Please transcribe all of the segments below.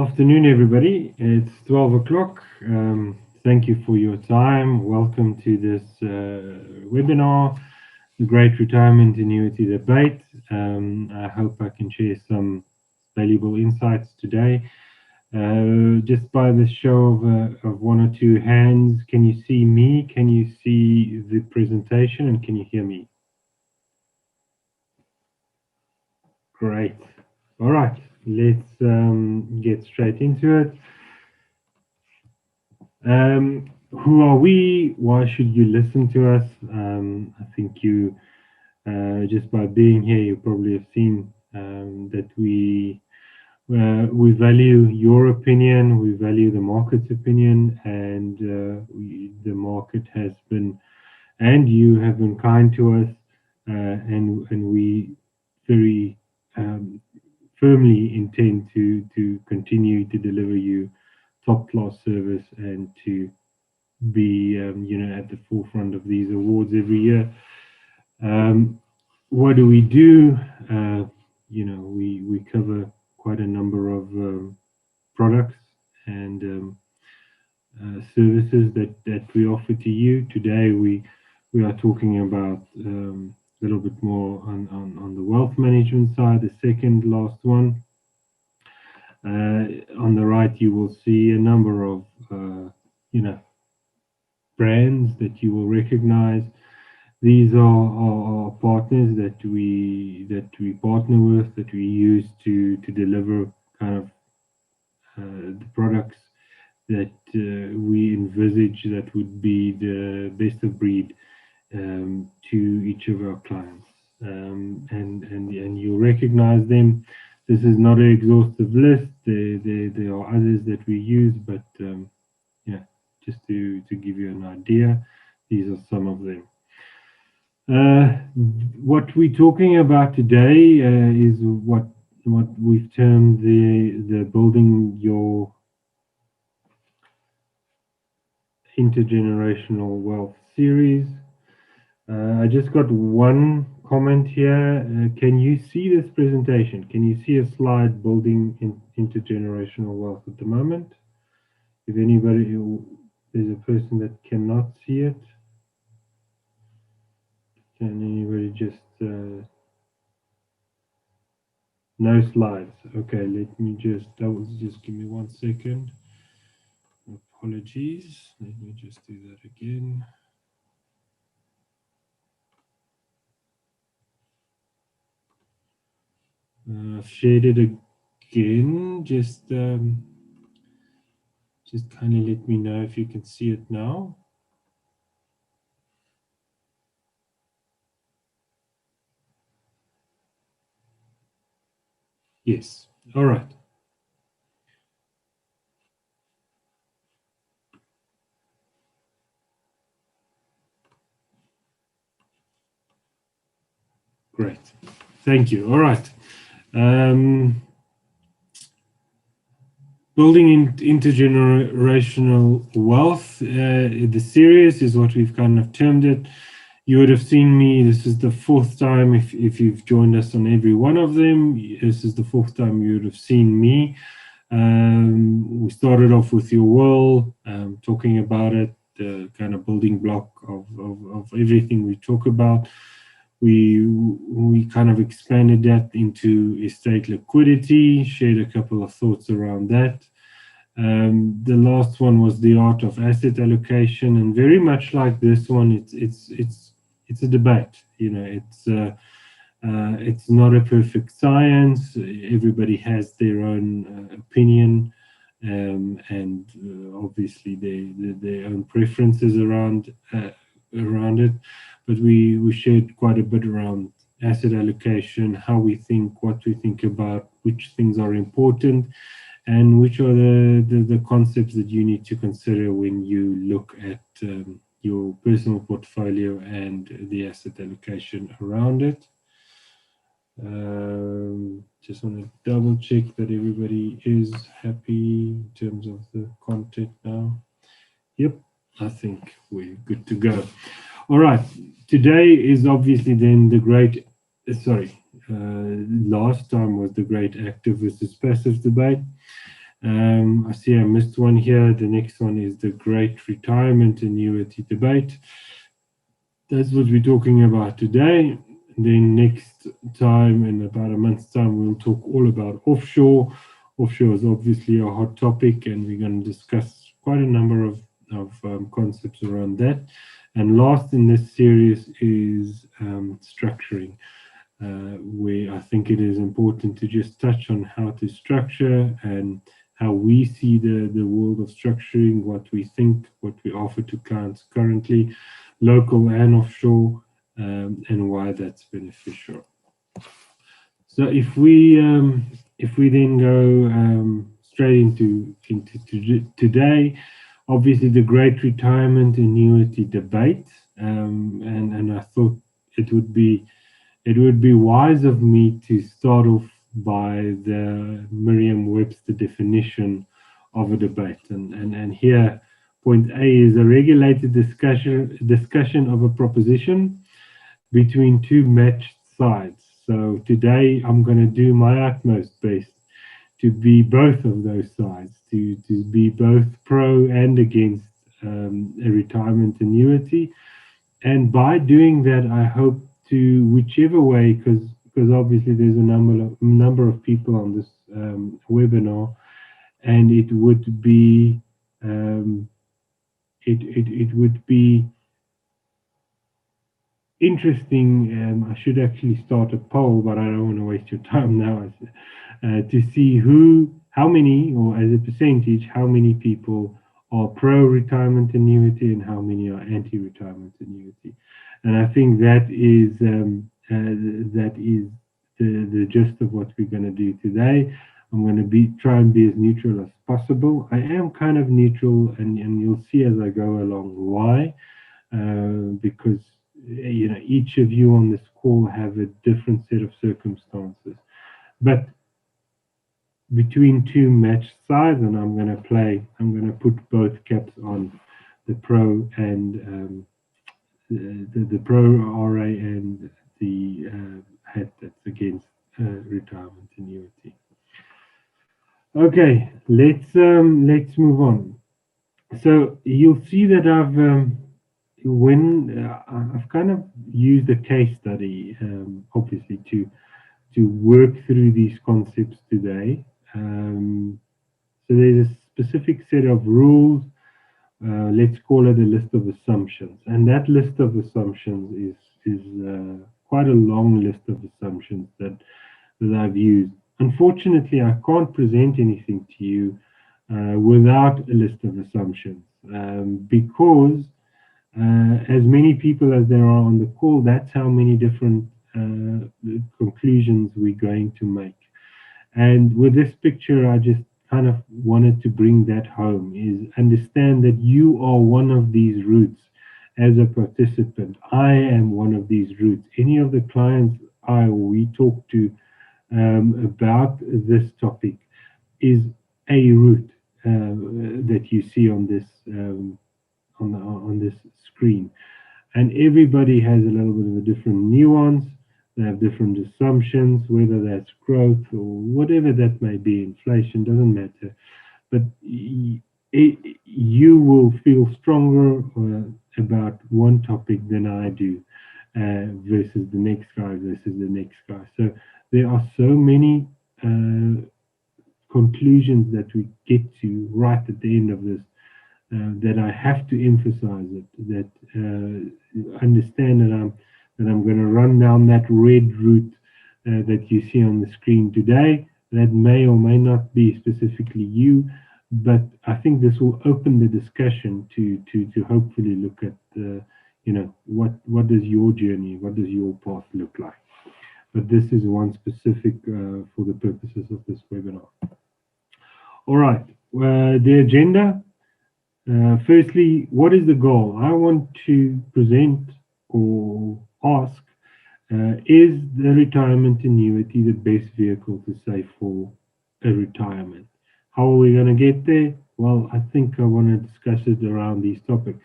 Afternoon, everybody. It's 12 o'clock. Thank you for your time. Welcome to this webinar, the Great Retirement Annuity Debate. I hope I can share some valuable insights today. Just by the show of one or two hands, can you see me? Can you see the presentation? And can you hear me? Great. All right. Let's get straight into it. Who are we? Why should you listen to us? I think you, just by being here, you probably have seen that we value your opinion, we value the market's opinion, and the market has been, and you have been kind to us, and we very firmly intend to continue to deliver you top class service and to be at the forefront of these awards every year. What do we do? We cover quite a number of products and services that we offer to you. Today we are talking about a little bit more on the wealth management side, the second last one. On the right, you will see a number of brands that you will recognize. These are partners that we partner with, that we use to deliver kind of the products that we envisage that would be the best of breed to each of our clients. And you'll recognize them. This is not an exhaustive list. There are others that we use, but just to give you an idea, these are some of them. What we're talking about today is what we've termed the building your intergenerational wealth series. I just got one comment here. Can you see this presentation? Can you see a slide building intergenerational wealth at the moment? If anybody, there's a person that cannot see it. Can anybody just no slides? Okay, let me just give me 1 second. Apologies. Let me just do that again. I've shared it again. Just kind of let me know if you can see it now. Yes. All right. Great. Thank you. All right. Building intergenerational wealth. The series is what we've kind of termed it. You would have seen me. This is the fourth time. If you've joined us on every one of them, this is the fourth time you would have seen me. We started off with your will, talking about it, the kind of building block of everything we talk about. We kind of expanded that into estate liquidity, shared a couple of thoughts around that. The last one was the art of asset allocation, and very much like this one, it's a debate. It's not a perfect science. Everybody has their own opinion, and obviously their own preferences around it. But we shared quite a bit around asset allocation, how we think, what we think about, which things are important, and which are the concepts that you need to consider when you look at your personal portfolio and the asset allocation around it. Just want to double check that everybody is happy in terms of the content now. Yep, I think we're good to go. All right, today is obviously then the great, last time was the great active versus passive debate. I see I missed one here. The next one is the Great Retirement Annuity Debate. That's what we're talking about today. Then next time, in about a month's time, we'll talk all about offshore. Offshore is obviously a hot topic, and we're going to discuss quite a number of concepts around that. And last in this series is structuring, where I think it is important to just touch on how to structure and how we see the world of structuring, what we think, what we offer to clients currently, local and offshore, and why that's beneficial. So if we then go straight into today, obviously the Great Retirement Annuity debate, and I thought it would be wise of me to start off by the Merriam-Webster definition of a debate. And here, point A is a regulated discussion of a proposition between two matched sides. So today I'm going to do my utmost best to be both of those sides, to be both pro and against a retirement annuity. And by doing that, I hope to, whichever way, because obviously there's a number of people on this webinar, and it would be it would be interesting. I should actually start a poll, but I don't want to waste your time now. To see how many, or as a percentage, how many people are pro-retirement annuity and how many are anti-retirement annuity. And I think that is the gist of what we're going to do today. I'm going to try and be as neutral as possible. I am kind of neutral, and you'll see as I go along why. Because each of you on this call have a different set of circumstances. But between two matched sides, and I'm going to put both caps on the pro and the pro RA and the hat that's against retirement annuity. Okay, let's move on. So you'll see that I've kind of used a case study, obviously, to work through these concepts today. So there's a specific set of rules. Let's call it a list of assumptions, and that list of assumptions is quite a long list of assumptions that I've used. Unfortunately, I can't present anything to you without a list of assumptions, because as many people as there are on the call, that's how many different conclusions we're going to make. And with this picture, I just kind of wanted to bring that home, is understand that you are one of these routes as a participant. I am one of these routes. Any of the clients we talk to about this topic is a route that you see on this on this screen. And everybody has a little bit of a different nuance. They have different assumptions, whether that's growth or whatever that may be. Inflation doesn't matter. But you will feel stronger about one topic than I do versus the next guy versus the next guy. So there are so many conclusions that we get to right at the end of this that I have to emphasize it, that understand that I'm going to run down that red route that you see on the screen today. That may or may not be specifically you, but I think this will open the discussion to hopefully look at what does your journey, what does your path look like. But this is one specific for the purposes of this webinar. All right, the agenda. Firstly, what is the goal? I want to present or ask, is the retirement annuity the best vehicle to save for a retirement? How are we going to get there? Well, I think I want to discuss it around these topics.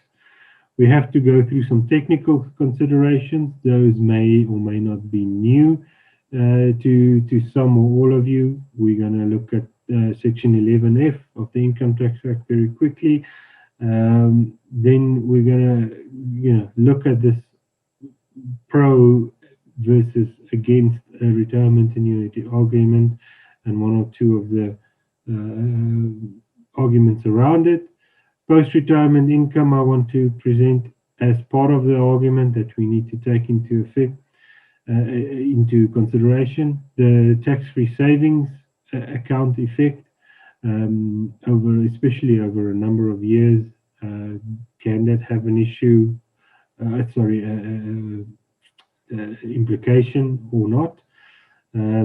We have to go through some technical considerations. Those may or may not be new to some or all of you. We're going to look at Section 11F of the Income Tax Act very quickly. Then we're going to look at this pro versus against a retirement annuity argument and one or two of the arguments around it. Post-retirement income I want to present as part of the argument that we need to take into consideration. The tax-free savings account effect, especially over a number of years. Can that have an issue? Implication or not?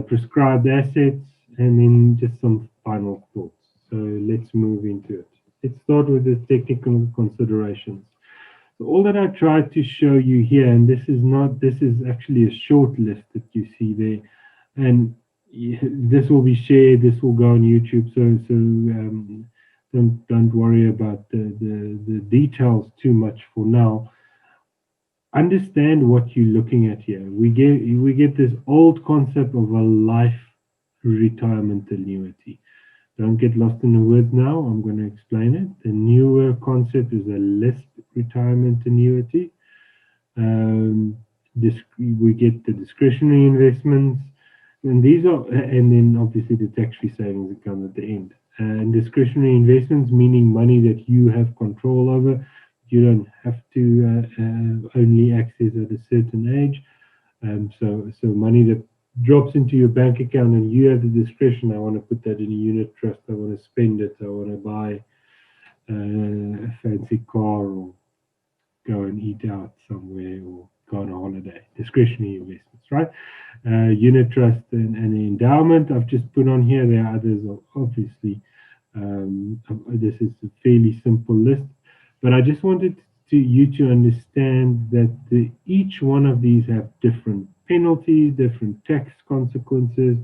Prescribed assets, and then just some final thoughts. So let's move into it. Let's start with the technical considerations. So all that I tried to show you here, and this is actually a short list that you see there, and this will be shared, this will go on YouTube, so don't worry about the details too much for now. Understand what you're looking at here. We get this old concept of a life retirement annuity. Don't get lost in the words now. I'm going to explain it. The newer concept is a list retirement annuity. We get the discretionary investments, and then obviously the tax-free savings account at the end. And discretionary investments, meaning money that you have control over. You don't have to only access at a certain age. So money that drops into your bank account and you have the discretion. I want to put that in a unit trust. I want to spend it. I want to buy a fancy car or go and eat out somewhere or go on a holiday. Discretionary investments, right? Unit trust and endowment I've just put on here. There are others, obviously. This is a fairly simple list. But I just wanted you to understand that each one of these have different penalties, different tax consequences,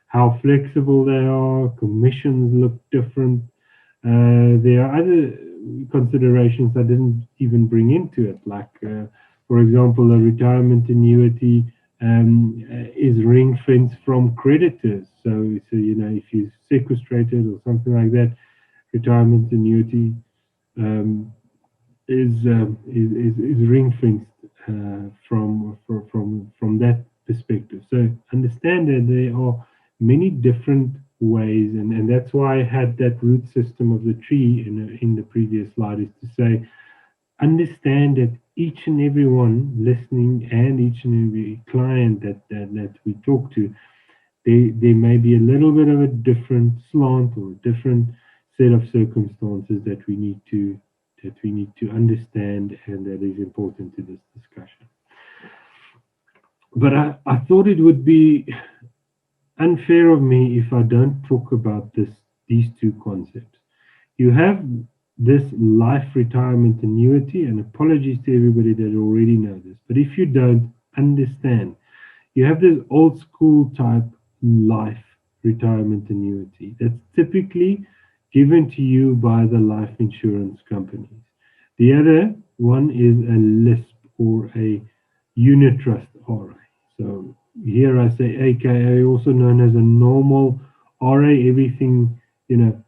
how flexible they are, commissions look different. There are other considerations I didn't even bring into it, like, for example, a retirement annuity is ring-fenced from creditors. So if you're sequestrated or something like that, retirement annuity is ring-fenced from that perspective. So understand that there are many different ways, and that's why I had that root system of the tree in the previous slide, is to say, understand that each and every one listening and each and every client that we talk to, there may be a little bit of a different slant or a different set of circumstances that we need to understand, and that is important to this discussion. But I thought it would be unfair of me if I don't talk about these two concepts. You have this life retirement annuity, and apologies to everybody that already know this, but if you don't understand, you have this old school type life retirement annuity that's typically given to you by the life insurance companies. The other one is a LISP or a unit trust RA. So here I say AKA, also known as a normal RA. Everything, I'm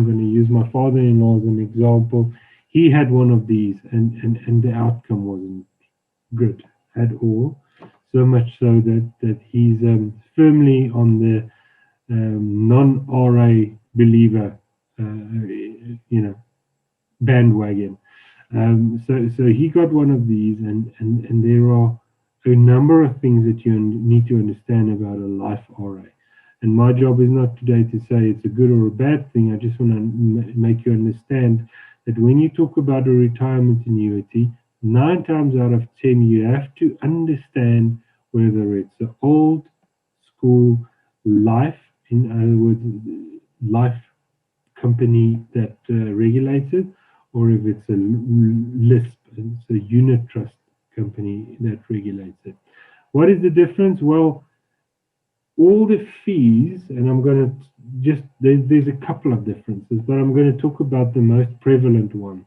going to use my father-in-law as an example. He had one of these, and the outcome wasn't good at all. So much so that he's firmly on the non-RA believer, bandwagon. So he got one of these, and there are a number of things that you need to understand about a life RA. And my job is not today to say it's a good or a bad thing. I just want to make you understand that when you talk about a retirement annuity, 9 times out of 10, you have to understand whether it's an old school life, in other words, life company that regulates it, or if it's a LISP, it's a unit trust company that regulates it. What is the difference? Well, all the fees, and I'm going to there's a couple of differences, but I'm going to talk about the most prevalent one,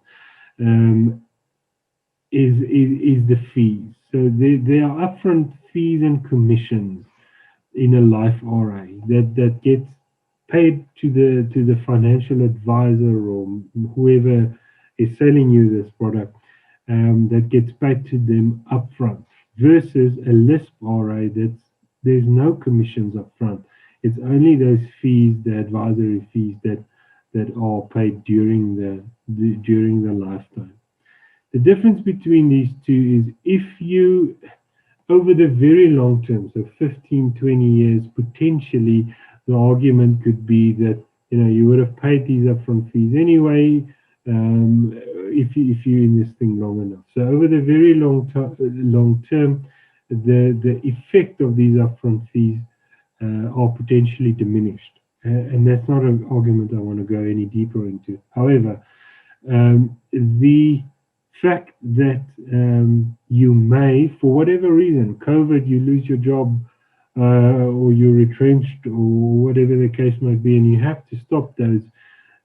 is the fees. So there are upfront fees and commissions in a life RA that gets paid to the financial advisor or whoever is selling you this product, that gets paid to them upfront versus a LISP RA that's there's no commissions upfront. It's only those fees, the advisory fees that are paid during the lifetime. The difference between these two is if you over the very long term, so 15, 20 years, potentially the argument could be that you would have paid these upfront fees anyway, if you're in this thing long enough. So over the very long term, the effect of these upfront fees are potentially diminished. And that's not an argument I want to go any deeper into. However, the fact that you may, for whatever reason, COVID, you lose your job, or you're retrenched, or whatever the case might be, and you have to stop those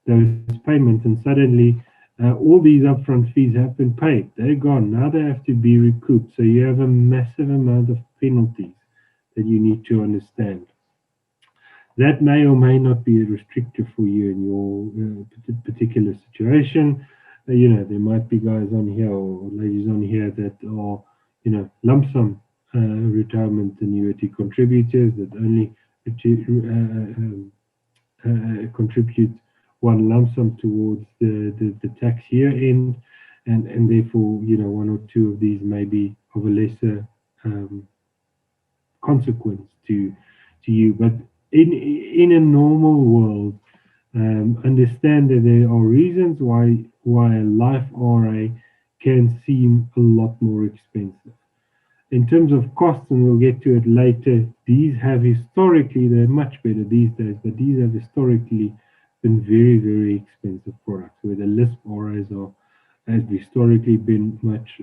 payments, and suddenly all these upfront fees have been paid. They're gone. Now they have to be recouped. So you have a massive amount of penalties that you need to understand. That may or may not be restrictive for you in your particular situation. There might be guys on here or ladies on here that are, lump sum retirement annuity contributors that only contribute one lump sum towards the tax year end, and therefore, one or two of these may be of a lesser consequence to you. But in a normal world, understand that there are reasons why a life RA can seem a lot more expensive. In terms of costs, and we'll get to it later, these have historically, they're much better these days, but these have historically been very, very expensive products, where the LISP RAs have historically been much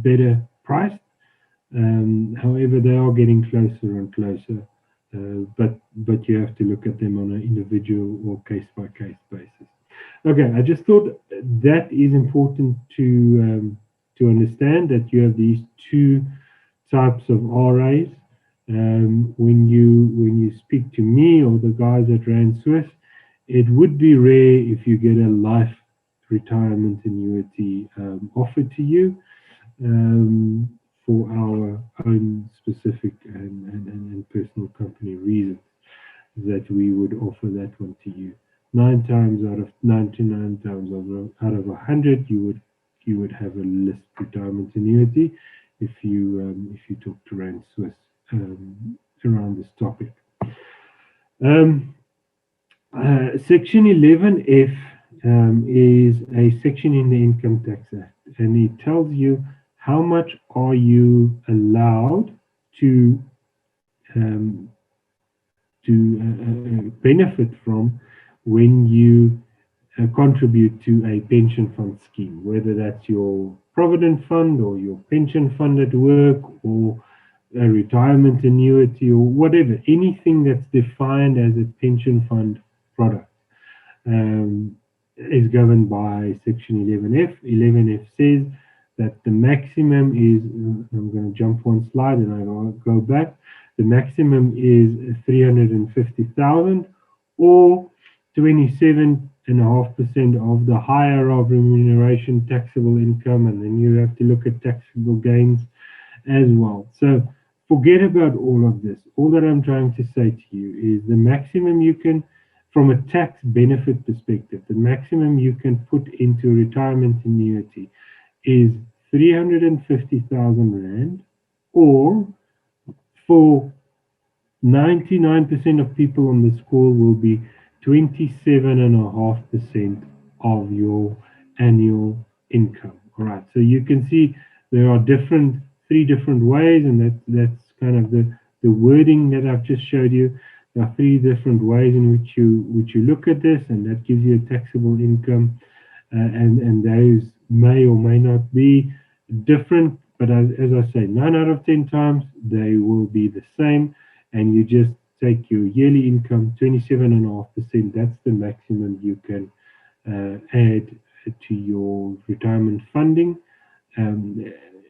better priced. However, they are getting closer and closer, but you have to look at them on an individual or case-by-case basis. Okay, I just thought that is important to understand that you have these two types of RAs. When you speak to me or the guys at Rand Swiss, it would be rare if you get a life retirement annuity offered to you. For our own specific and personal company reasons, that we would offer that one to you. 9 times out of 99 times out of 100, you would have a LISP retirement annuity if you talk to Rand Swiss around this topic. Section 11F is a section in the Income Tax Act, and it tells you how much are you allowed to benefit from when you contribute to a pension fund scheme, whether that's your provident fund or your pension fund at work or a retirement annuity or whatever, anything that's defined as a pension fund product is governed by Section 11F. 11F says that the maximum is, I'm going to jump one slide and I'll go back. The maximum is 350,000 or 27.5% of the higher of remuneration taxable income, and then you have to look at taxable gains as well. So forget about all of this. All that I'm trying to say to you is the maximum you can, from a tax benefit perspective, the maximum you can put into a retirement annuity is 350,000 Rand, or for 99% of people on this call will be 27.5% of your annual income. All right, so you can see there are three different ways, and that's kind of the wording that I've just showed you. There are 3 different ways in which you look at this, and that gives you a taxable income, and those may or may not be different, but as I say, 9 out of 10 times they will be the same, and you just take your yearly income, 27.5%. That's the maximum you can add to your retirement funding.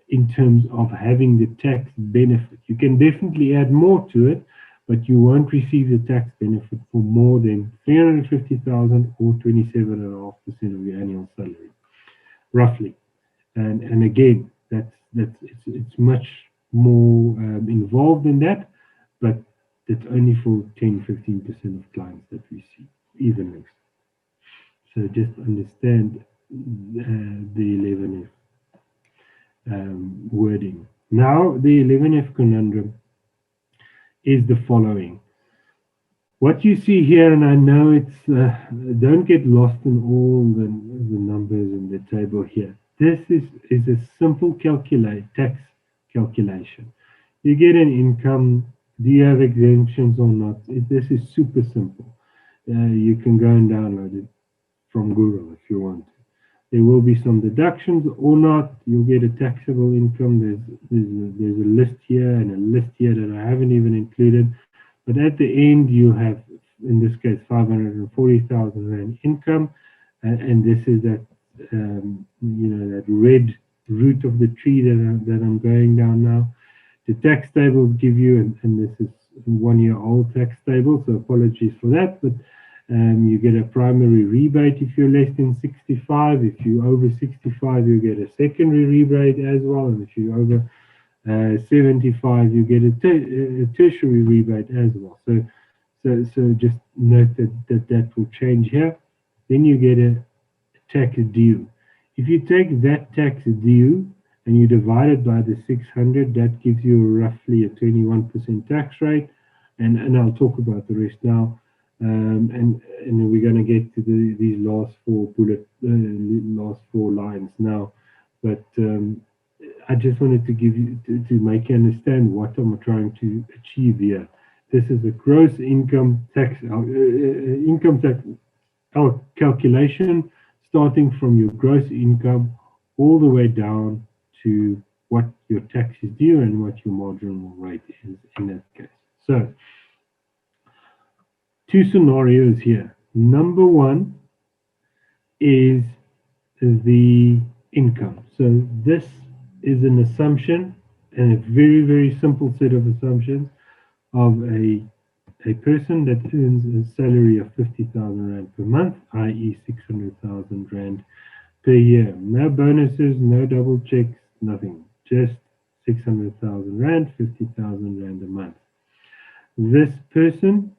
in terms of having the tax benefit. You can definitely add more to it, but you won't receive the tax benefit for more than 350,000 or 27.5% of your annual salary, roughly. And again, it's much more involved than that, but it's only for 10-15% of clients that we see, even less. So just understand the 11F wording. Now, the 11F conundrum is the following. What you see here, and I know it's, don't get lost in all the numbers in the table here. This is a simple tax calculation. You get an income, do you have exemptions or not? This is super simple. You can go and download it from Google if you want to. There will be some deductions or not. You'll get a taxable income. There's a list here and a list here that I haven't even included. But at the end, you have, in this case, 540,000 Rand income. And this is that, that red root of the tree that I'm going down now. The tax tables give you, and this is 1 year old tax table, so apologies for that, but you get a primary rebate if you're less than 65. If you're over 65, you get a secondary rebate as well, and if you're over 75, you get a tertiary rebate as well. So just note that will change here. Then you get a tax due. If you take that tax due and you divide it by the 600, that gives you roughly a 21% tax rate. And I'll talk about the rest now. And then we're going to get to these last last four lines now. But I just wanted to give you to make you understand what I'm trying to achieve here. This is a gross income tax calculation, starting from your gross income all the way down to what your tax is due and what your marginal rate is in that case. So, two scenarios here. Number one is the income. So this is an assumption, and a very, very simple set of assumptions of a person that earns a salary of 50,000 Rand per month, i.e. 600,000 Rand per year. No bonuses, no double checks, nothing. Just 600,000 Rand, 50,000 Rand a month. This person,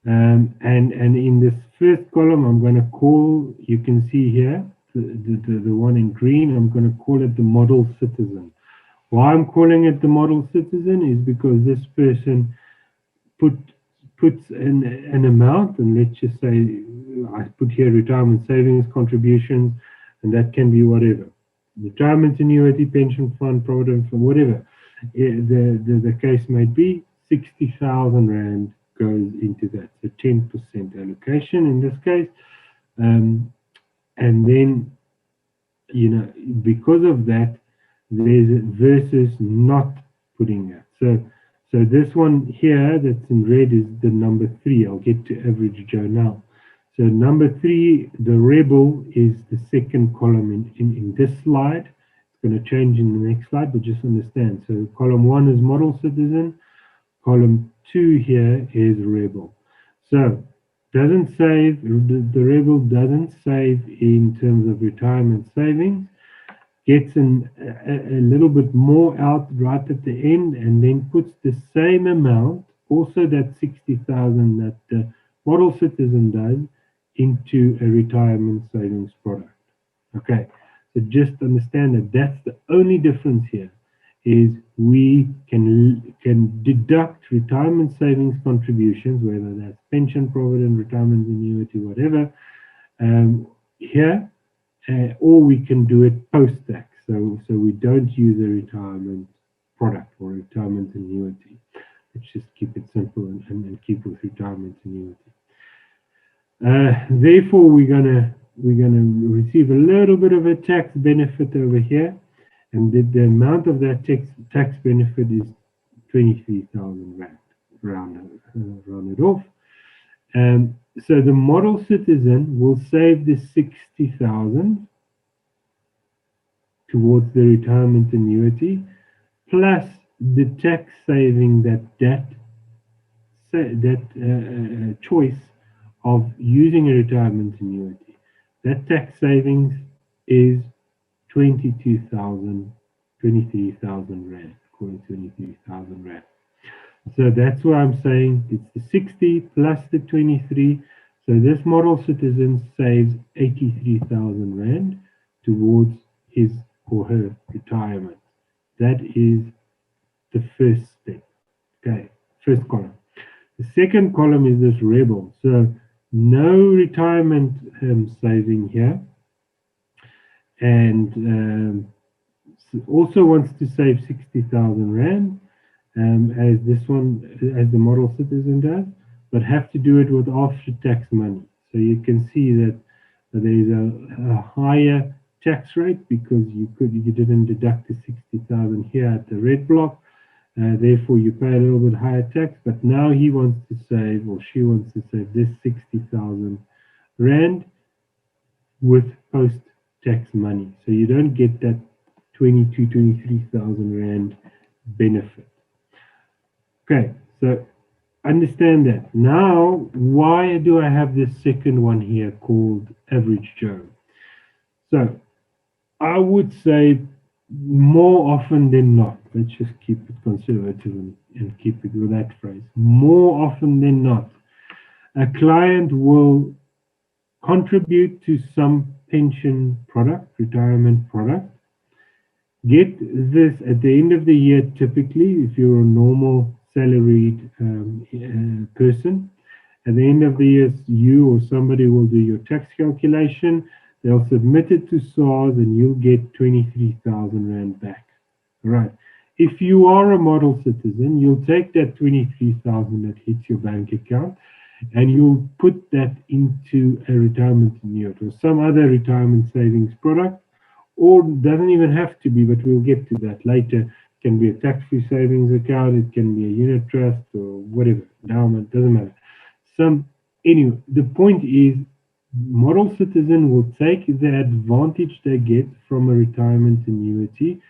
and in this first column, I'm going to call, you can see here, the one in green, I'm going to call it the model citizen. Why I'm calling it the model citizen is because this person puts an amount, and let's just say I put here retirement savings contributions, and that can be whatever. Retirement annuity, pension fund, provident fund, whatever the case might be. 60,000 Rand goes into that, so 10% allocation in this case. And then, because of that, there's versus not putting that. So this one here that's in red is the number 3. I'll get to average Joe now. So number 3, the rebel, is the second column in this slide. It's going to change in the next slide, but just understand. So column 1 is model citizen. Column 2 here is rebel. So doesn't save, the rebel doesn't save in terms of retirement savings, gets a little bit more out right at the end, and then puts the same amount, also that 60,000 that the model citizen does, into a retirement savings product. Okay, so just understand that that's the only difference here, is we can deduct retirement savings contributions, whether that's pension, provident, retirement annuity, whatever, here, or we can do it post-tax. So we don't use a retirement product or retirement annuity. Let's just keep it simple and keep with retirement annuity. Therefore, we're gonna receive a little bit of a tax benefit over here, and the amount of that tax benefit is 23,000 Rand, round it off. So the model citizen will save the 60,000 towards the retirement annuity, plus the tax saving that choice of using a retirement annuity. That tax savings is 23,000 rand, call it 23,000 rand. So that's why I'm saying it's the 60 plus the 23. So this model citizen saves 83,000 rand towards his or her retirement. That is the first step. Okay, first column. The second column is this rebel. So no retirement saving here. And also wants to save 60,000 rand. As this one, as the model citizen does, but have to do it with after-tax money. So you can see that there is a higher tax rate because you didn't deduct the 60,000 here at the red block. Therefore, you pay a little bit higher tax. But now he wants to save, or she wants to save, this 60,000 rand with post-tax money. So you don't get that 23,000 rand benefit. Okay, so understand that. Now, why do I have this second one here called Average Joe? So I would say more often than not, let's just keep it conservative and keep it with that phrase. More often than not, a client will contribute to some pension product, retirement product, get this at the end of the year, typically, if you're a normal salaried person, at the end of the year, you or somebody will do your tax calculation. They'll submit it to SARS and you'll get 23,000 Rand back. All right. If you are a model citizen, you'll take that 23,000 that hits your bank account and you'll put that into a retirement annuity or some other retirement savings product. Or doesn't even have to be, but we'll get to that later. It can be a tax-free savings account, it can be a unit trust or whatever, endowment, doesn't matter. Anyway, the point is, model citizen will take the advantage they get from a retirement annuity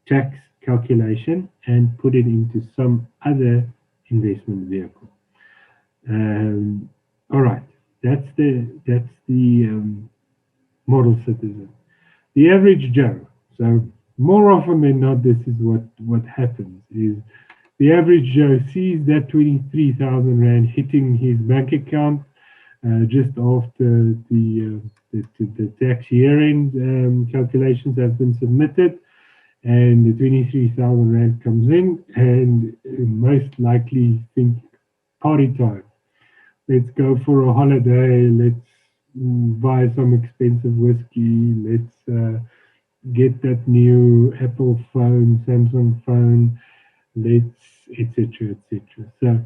tax calculation and put it into some other investment vehicle. All right, that's the model citizen. The average Joe. So more often than not, this is what happens is the average Joe sees that 23,000 Rand hitting his bank account just after the tax year-end calculations have been submitted, and the 23,000 Rand comes in, and most likely think party time. Let's go for a holiday. Let's buy some expensive whiskey. Let's get that new Apple phone, Samsung phone. Let's etc. etc. So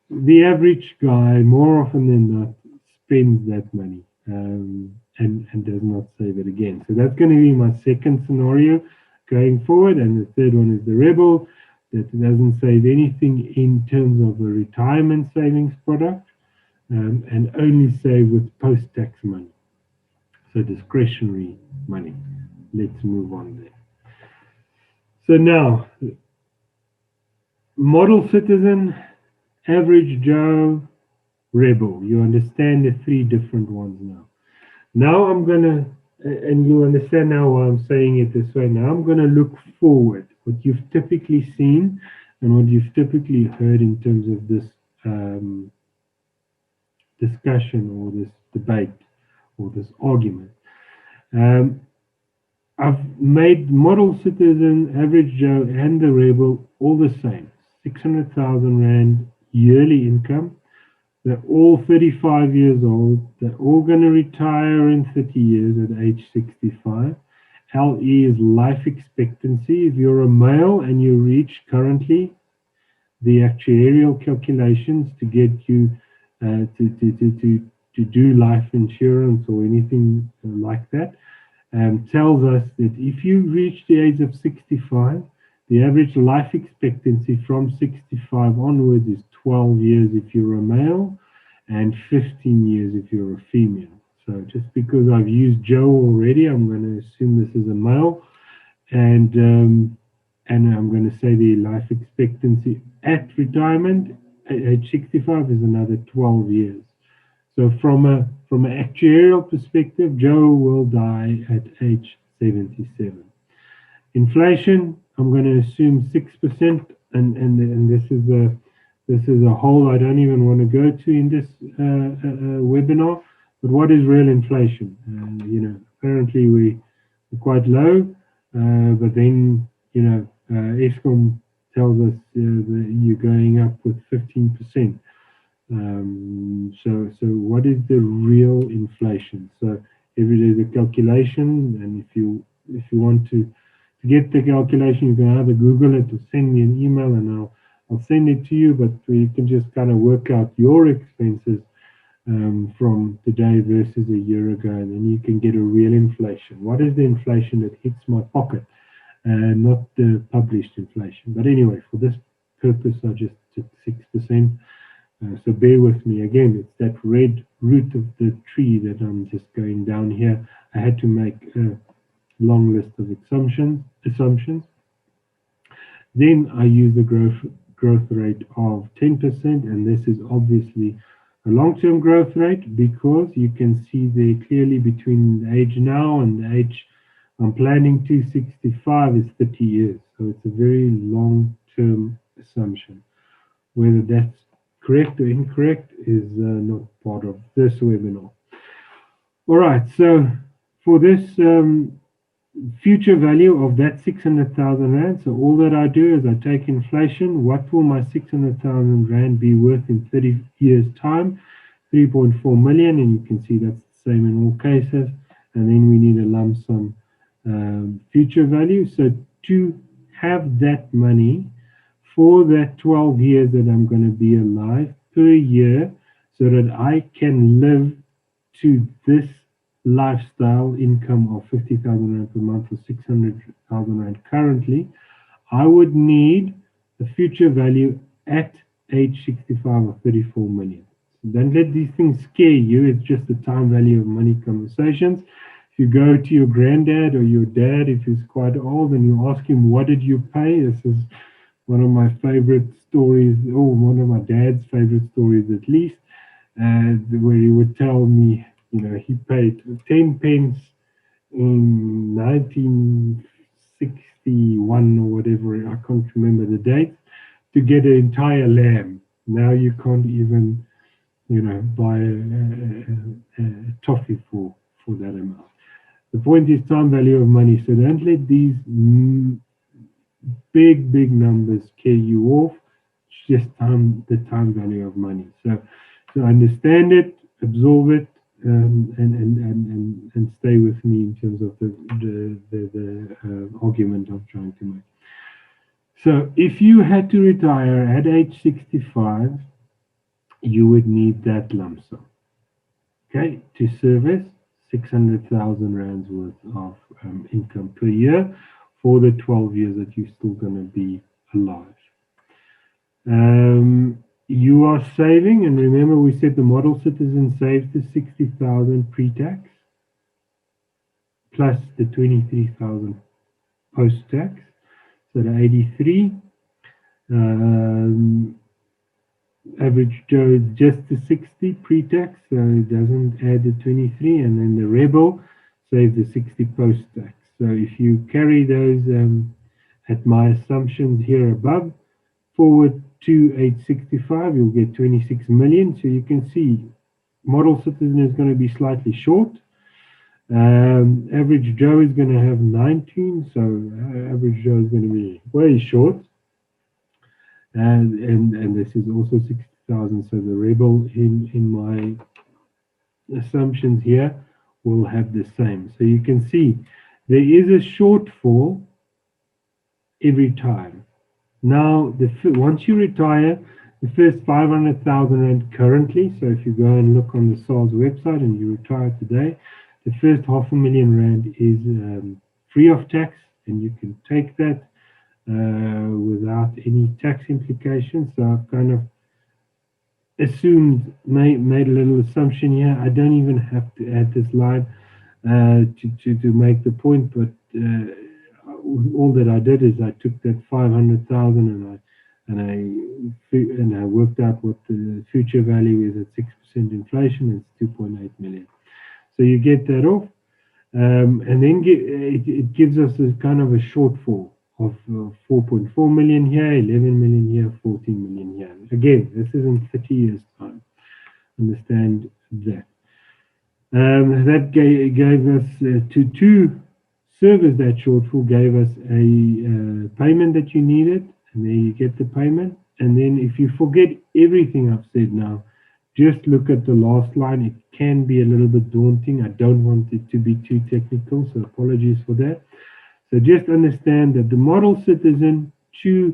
the average guy, more often than not, spends that money and does not save it again. So that's going to be my second scenario going forward. And the third one is the rebel that doesn't save anything in terms of a retirement savings product. And only save with post-tax money, so discretionary money. Let's move on there. So now, model citizen, average Joe, rebel. You understand the three different ones now. Now I'm going to, and you understand now why I'm saying it this way. Now I'm going to look forward, what you've typically seen and what you've typically heard in terms of this discussion or this debate or this argument. I've made model citizen, average Joe, and the rebel all the same. 600,000 Rand yearly income. They're all 35 years old. They're all going to retire in 30 years at age 65. LE is life expectancy. If you're a male and you reach currently the actuarial calculations to get you to do life insurance or anything like that, tells us that if you reach the age of 65, the average life expectancy from 65 onwards is 12 years if you're a male and 15 years if you're a female. So just because I've used Joe already, I'm going to assume this is a male. and I'm going to say the life expectancy at retirement at age 65 is another 12 years. So from an actuarial perspective, Joe will die at age 77. Inflation, I'm going to assume 6%, and this is a hole I don't even want to go to in this webinar. But what is real inflation? Apparently we're quite low, but then ESCOM tells us that you're going up with 15%. So what is the real inflation? So every day is a calculation, and if you want to get the calculation, you can either Google it or send me an email, and I'll send it to you. But you can just kind of work out your expenses from today versus a year ago, and then you can get a real inflation. What is the inflation that hits my pocket, not the published inflation? But anyway, for this purpose, I just took 6%. So bear with me. Again, it's that red root of the tree that I'm just going down here. I had to make a long list of assumptions. Then I use the growth rate of 10%, and this is obviously a long-term growth rate because you can see there clearly between the age now and the age I'm planning to 65 is 30 years. So it's a very long-term assumption. Whether that's correct or incorrect is not part of this webinar. All right, so for this future value of that 600,000 Rand, so all that I do is I take inflation. What will my 600,000 Rand be worth in 30 years' time? 3.4 million, and you can see that's the same in all cases. And then we need a lump sum future value. So to have that money for that 12 years that I'm going to be alive per year, so that I can live to this lifestyle income of 50,000 Rand per month or 600,000 Rand currently, I would need a future value at age 65 of 34 million. So don't let these things scare you. It's just the time value of money conversations. If you go to your granddad or your dad, if he's quite old, and you ask him, what did you pay? This is one of my favorite stories, or one of my dad's favorite stories at least, where he would tell me, he paid 10 pence in 1961 or whatever, I can't remember the date, to get an entire lamb. Now you can't even, buy a toffee for that amount. The point is time value of money. So don't let these big numbers scare you off. It's just the time value of money. So understand it, absorb it, and stay with me in terms of the argument I'm trying to make. So if you had to retire at age 65, you would need that lump sum, okay, to service 600,000 Rands worth of income per year for the 12 years that you're still going to be alive. You are saving, and remember we said the model citizen saves the 60,000 pre-tax plus the 23,000 post-tax, so the 83. Average Joe is just the 60 pre-tax, so it doesn't add the 23, and then the Rebel saves the 60 post-tax. So if you carry those at my assumptions here above, forward to age 65, you'll get 26 million. So you can see model citizen is going to be slightly short. Average Joe is going to have 19, so average Joe is going to be way short. And this is also 60,000, so the Rebel in my assumptions here will have the same. So you can see there is a shortfall every time. Now, once you retire, the first 500,000 Rand currently, so if you go and look on the SARS website and you retire today, the first 500,000 Rand is free of tax, and you can take that without any tax implications. So I've kind of assumed, made a little assumption here. I don't even have to add this line to make the point, but all that I did is I took that 500,000 and I worked out what the future value is at 6% inflation. It's 2.8 million. So you get that off, and then it gives us a kind of a shortfall of 4.4 million here, 11 million here, 14 million here. Again, this is in 30 years' time. Understand that. That gave us to service that shortfall, gave us a payment that you needed, and there you get the payment. And then if you forget everything I've said now, just look at the last line. It can be a little bit daunting. I don't want it to be too technical, so apologies for that. So just understand that the model citizen, to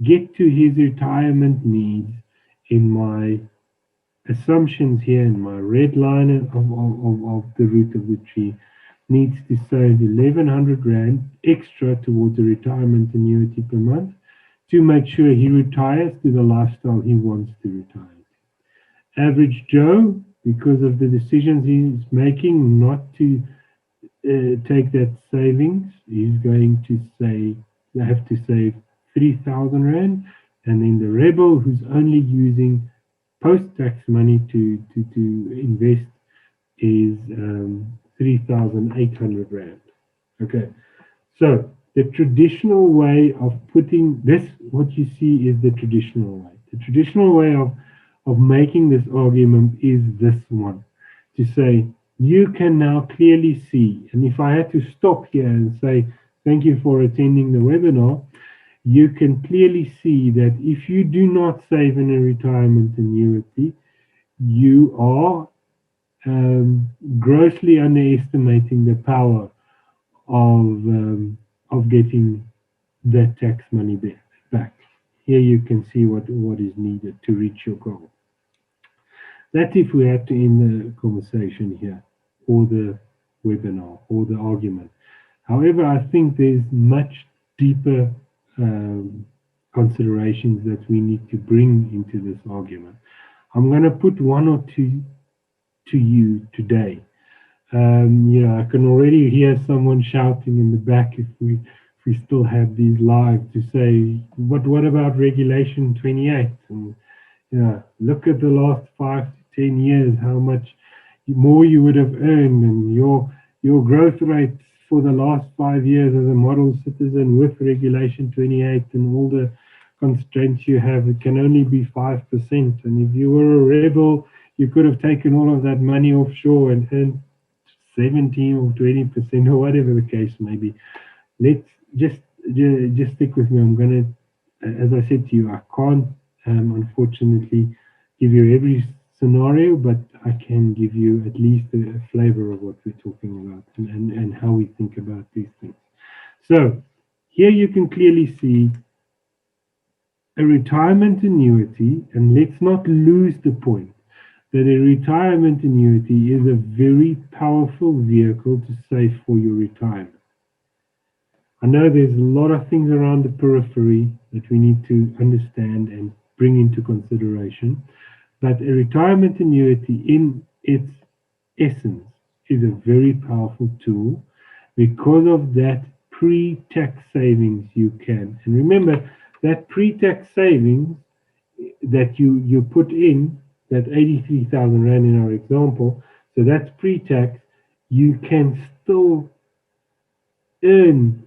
get to his retirement needs, in my assumptions here, in my red line of the root of the tree, needs to save 1,100 Rand extra towards a retirement annuity per month to make sure he retires to the lifestyle he wants to retire. Average Joe, because of the decisions he's making not to take that savings, he's going to have to save 3,000 Rand. And then the rebel, who's only using post-tax money to invest, is 3,800 Rand. Okay, so the traditional way of putting this, what you see is the traditional way. The traditional way of making this argument is this one, to say, you can now clearly see, and if I had to stop here and say, thank you for attending the webinar, you can clearly see that if you do not save in a retirement annuity, you are grossly underestimating the power of getting that tax money back. Here you can see what is needed to reach your goal. That's if we had to end the conversation here, or the webinar, or the argument. However, I think there's much deeper considerations that we need to bring into this argument. I'm going to put one or two to you today. I can already hear someone shouting in the back, if we still have these live, to say, what about Regulation 28? And look at the last 5 to 10 years, how much more you would have earned, and your growth rate for the last 5 years as a model citizen with Regulation 28 and all the constraints you have, it can only be 5%. And if you were a rebel, you could have taken all of that money offshore and earned 17 or 20%, or whatever the case may be. Let's just stick with me. I'm going to, as I said to you, I can't unfortunately give you every scenario, but I can give you at least a flavor of what we're talking about and how we think about these things. So here you can clearly see a retirement annuity, and let's not lose the point that a retirement annuity is a very powerful vehicle to save for your retirement. I know there's a lot of things around the periphery that we need to understand and bring into consideration, but a retirement annuity in its essence is a very powerful tool because of that pre-tax savings you can. And remember, that pre-tax savings that you put in, that 83,000 Rand in our example, so that's pre-tax, you can still earn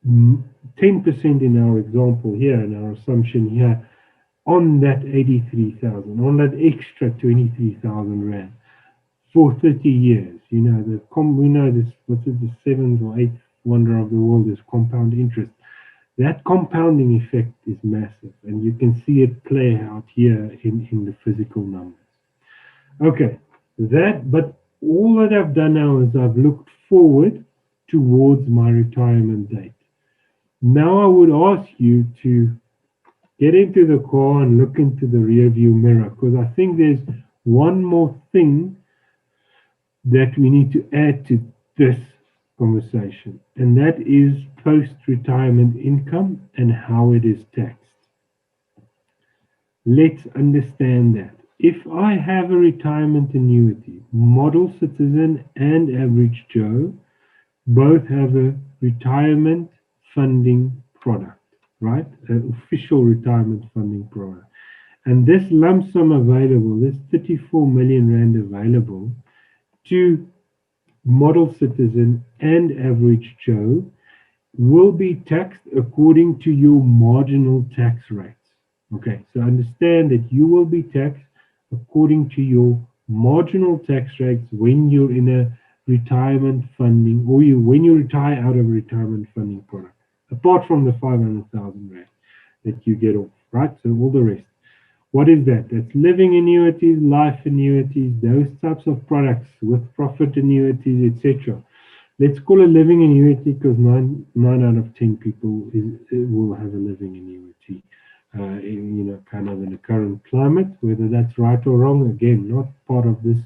10% in our example here, in our assumption here, on that 83,000, on that extra 23,000 Rand for 30 years. We know this, what's it, the seventh or eighth wonder of the world is compound interest. That compounding effect is massive, and you can see it play out here in the physical numbers. Okay, but all that I've done now is I've looked forward towards my retirement date. Now I would ask you to get into the car and look into the rear view mirror, because I think there's one more thing that we need to add to this conversation, and that is post-retirement income and how it is taxed. Let's understand that. If I have a retirement annuity, model citizen and average Joe, Both have a retirement funding product, right? An official retirement funding product. And this lump sum available, this 34 million rand available to model citizen and average Joe will be taxed according to your marginal tax rates. Okay, so understand that you will be taxed according to your marginal tax rates when you're in a retirement funding or when you retire out of a retirement funding product, apart from the 500,000 rand that you get off, right? So all the rest. What is that? That's living annuities, life annuities, those types of products with profit annuities, etc. Let's call a living annuity because nine out of 10 people will have a living annuity. Kind of in the current climate, whether that's right or wrong, again, not part of this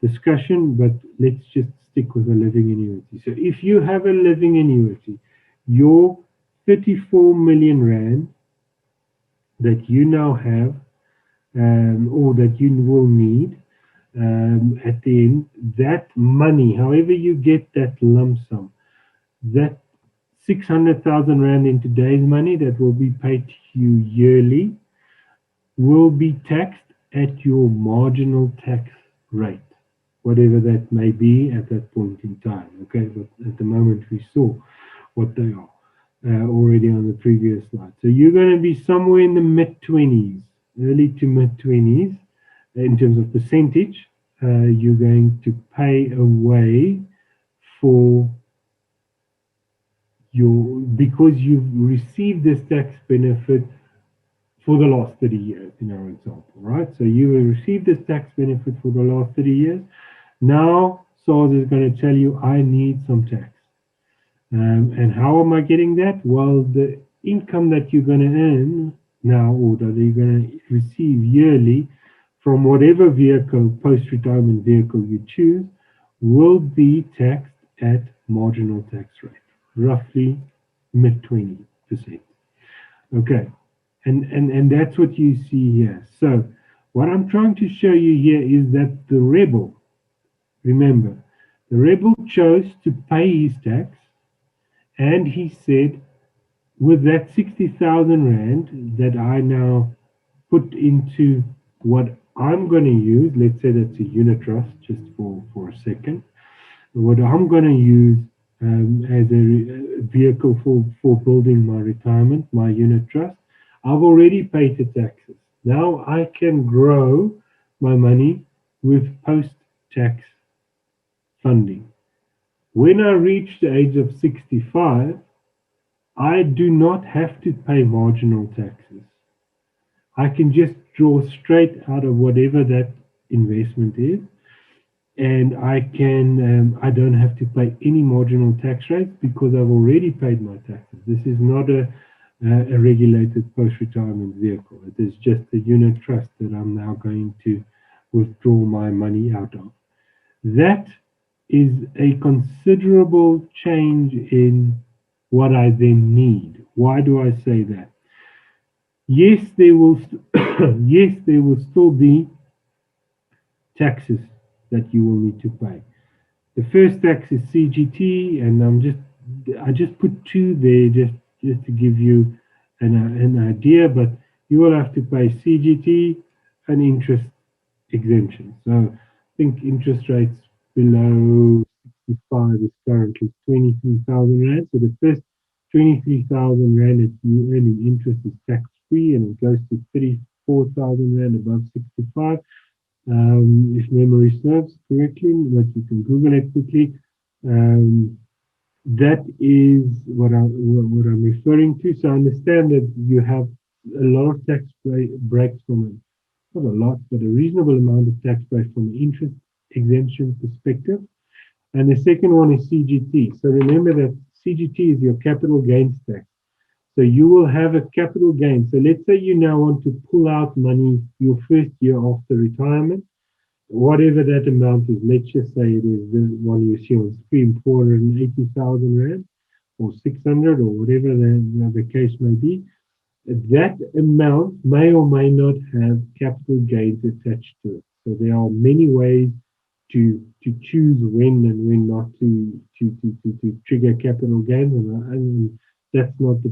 discussion, but let's just stick with a living annuity. So if you have a living annuity, your 34 million rand that you now have, or that you will need at the end, that money, however you get that lump sum, that 600,000 rand in today's money that will be paid to you yearly will be taxed at your marginal tax rate, whatever that may be at that point in time. Okay, but at the moment we saw what they are already on the previous slide. So you're going to be somewhere in the mid 20s, early to mid 20s in terms of percentage. You're going to pay away for because you've received this tax benefit for the last 30 years in our example, right? So you will receive this tax benefit for the last 30 years. Now SARS is going to tell you, I need some tax. And how am I getting that? Well, the income that you're going to earn now, or that you're going to receive yearly from whatever vehicle, post-retirement vehicle you choose, will be taxed at marginal tax rate, roughly mid 20%. Okay, and that's what you see here. So what I'm trying to show you here is that the rebel, remember, the rebel chose to pay his tax, and he said, with that 60,000 rand that I now put into what I'm going to use, let's say that's a unit trust, just for a second, what I'm going to use as a vehicle for building my retirement, my unit trust, I've already paid the taxes. Now I can grow my money with post-tax funding. When I reach the age of 65, I do not have to pay marginal taxes. I can just draw straight out of whatever that investment is, and I don't have to pay any marginal tax rates because I've already paid my taxes. This is not a regulated post-retirement vehicle. It is just a unit trust that I'm now going to withdraw my money out of. That is a considerable change in what I then need. Why do I say that? Yes, there will yes, there will still be taxes that you will need to pay. The first tax is CGT, and I just put two there just to give you an idea, but you will have to pay CGT and interest exemption. So I think interest rates below 65 is currently 23,000 rand. So the first 23,000 rand that you earn in interest is tax free, and it goes to 34,000 rand above 65. If memory serves correctly, but you can Google it quickly. That is what I'm referring to. So understand that you have a lot of tax breaks from it. Not a lot, but a reasonable amount of tax breaks from an interest exemption perspective. And the second one is CGT. So remember that CGT is your capital gains tax. So you will have a capital gain. So let's say you now want to pull out money your first year after retirement, whatever that amount is. Let's just say it is the one you see on screen, 480,000 rand or 600 or whatever the case may be. That amount may or may not have capital gains attached to it. So there are many ways to choose when and when not to trigger capital gains, and that's not the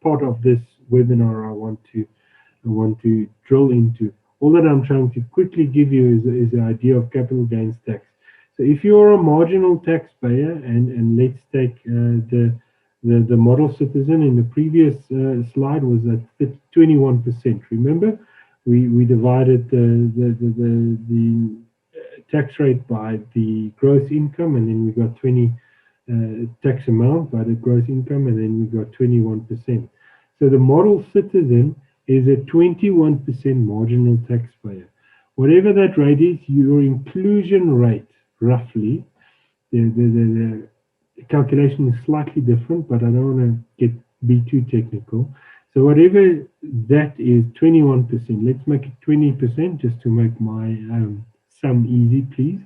part of this webinar I want to drill into. All that I'm trying to quickly give you is the idea of capital gains tax. So if you're a marginal taxpayer, and let's take the model citizen in the previous slide was at 21%. Remember, we divided the tax rate by the gross income, and then we got 20 tax amount by the gross income, and then we got 21%. So the model citizen is a 21% marginal taxpayer. Whatever that rate is, your inclusion rate, roughly, the calculation is slightly different, but I don't want to be too technical. So whatever that is, 21%. Let's make it 20% just to make my sum easy, please.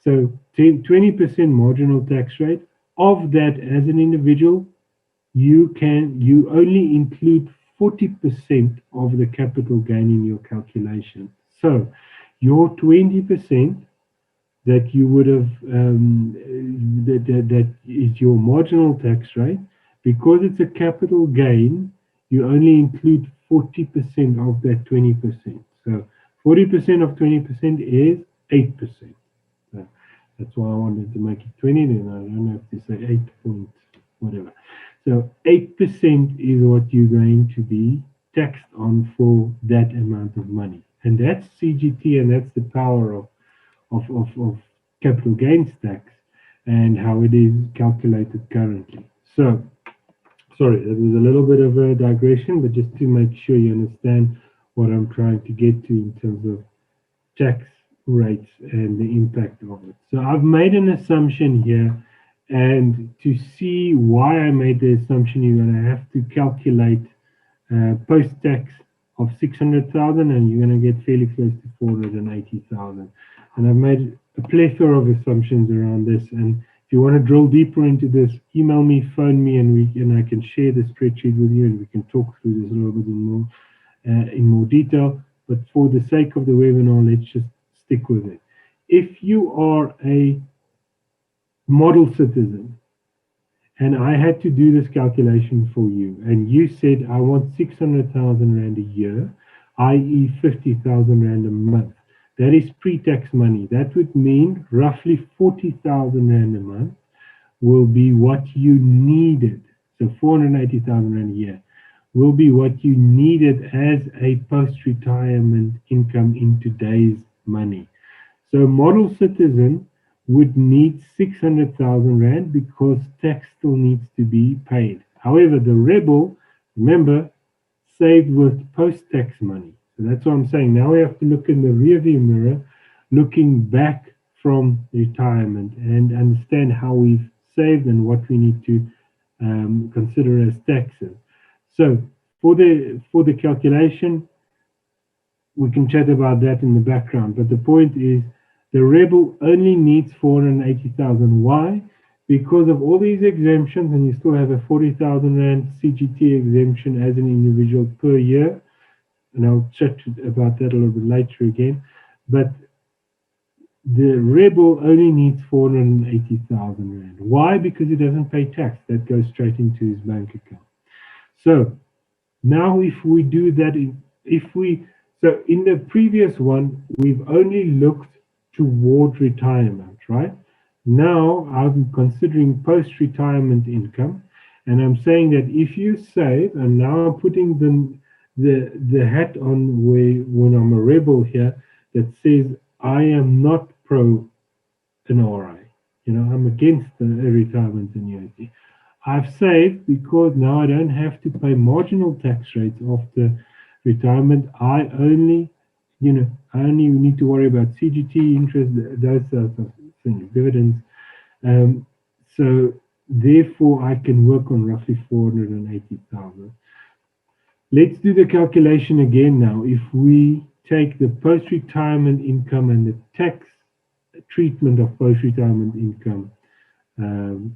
So 20% marginal tax rate. Of that, as an individual, you only include 40% of the capital gain in your calculation. So your 20% that you would have that is your marginal tax rate. Because it's a capital gain, you only include 40% of that 20%. So 40% of 20% is 8%. So that's why I wanted to make it 20. Then I don't have to say 8 point whatever. So 8% is what you're going to be taxed on for that amount of money, and that's CGT, and that's the power of capital gains tax and how it is calculated currently. So, sorry, that was a little bit of a digression, but just to make sure you understand what I'm trying to get to in terms of tax rates and the impact of it. So I've made an assumption here, and to see why I made the assumption, you're going to have to calculate post-tax of 600,000, and you're going to get fairly close to 480,000. And I've made a plethora of assumptions around this. And if you want to drill deeper into this, email me, phone me, and I can share the spreadsheet with you, and we can talk through this a little bit in more detail. But for the sake of the webinar, let's just stick with it. If you are a model citizen, and I had to do this calculation for you, and you said, I want 600,000 Rand a year, i.e. 50,000 Rand a month. That is pre-tax money. That would mean roughly 40,000 Rand a month will be what you needed. So 480,000 Rand a year will be what you needed as a post-retirement income in today's money. So model citizen would need 600,000 Rand because tax still needs to be paid. However, the rebel, remember, saved with post-tax money. So that's what I'm saying. Now we have to look in the rearview mirror, looking back from retirement, and understand how we've saved and what we need to consider as taxes. So for the calculation, we can chat about that in the background. But the point is, the rebel only needs 480,000. Why? Because of all these exemptions, and you still have a 40,000 Rand CGT exemption as an individual per year. And I'll chat about that a little bit later again. But the rebel only needs 480,000 Rand. Why? Because he doesn't pay tax. That goes straight into his bank account. So now if we do that, so in the previous one, we've only looked toward retirement, right? Now I'm considering post-retirement income, and I'm saying that if you save, and now I'm putting the hat on when I'm a rebel here that says I am not pro an RI. I'm against a retirement annuity. I've saved because now I don't have to pay marginal tax rates after retirement. I only need to worry about CGT, interest, those sorts of things, dividends. So therefore I can work on roughly 480,000. Let's do the calculation again now. If we take the post-retirement income and the tax treatment of post-retirement income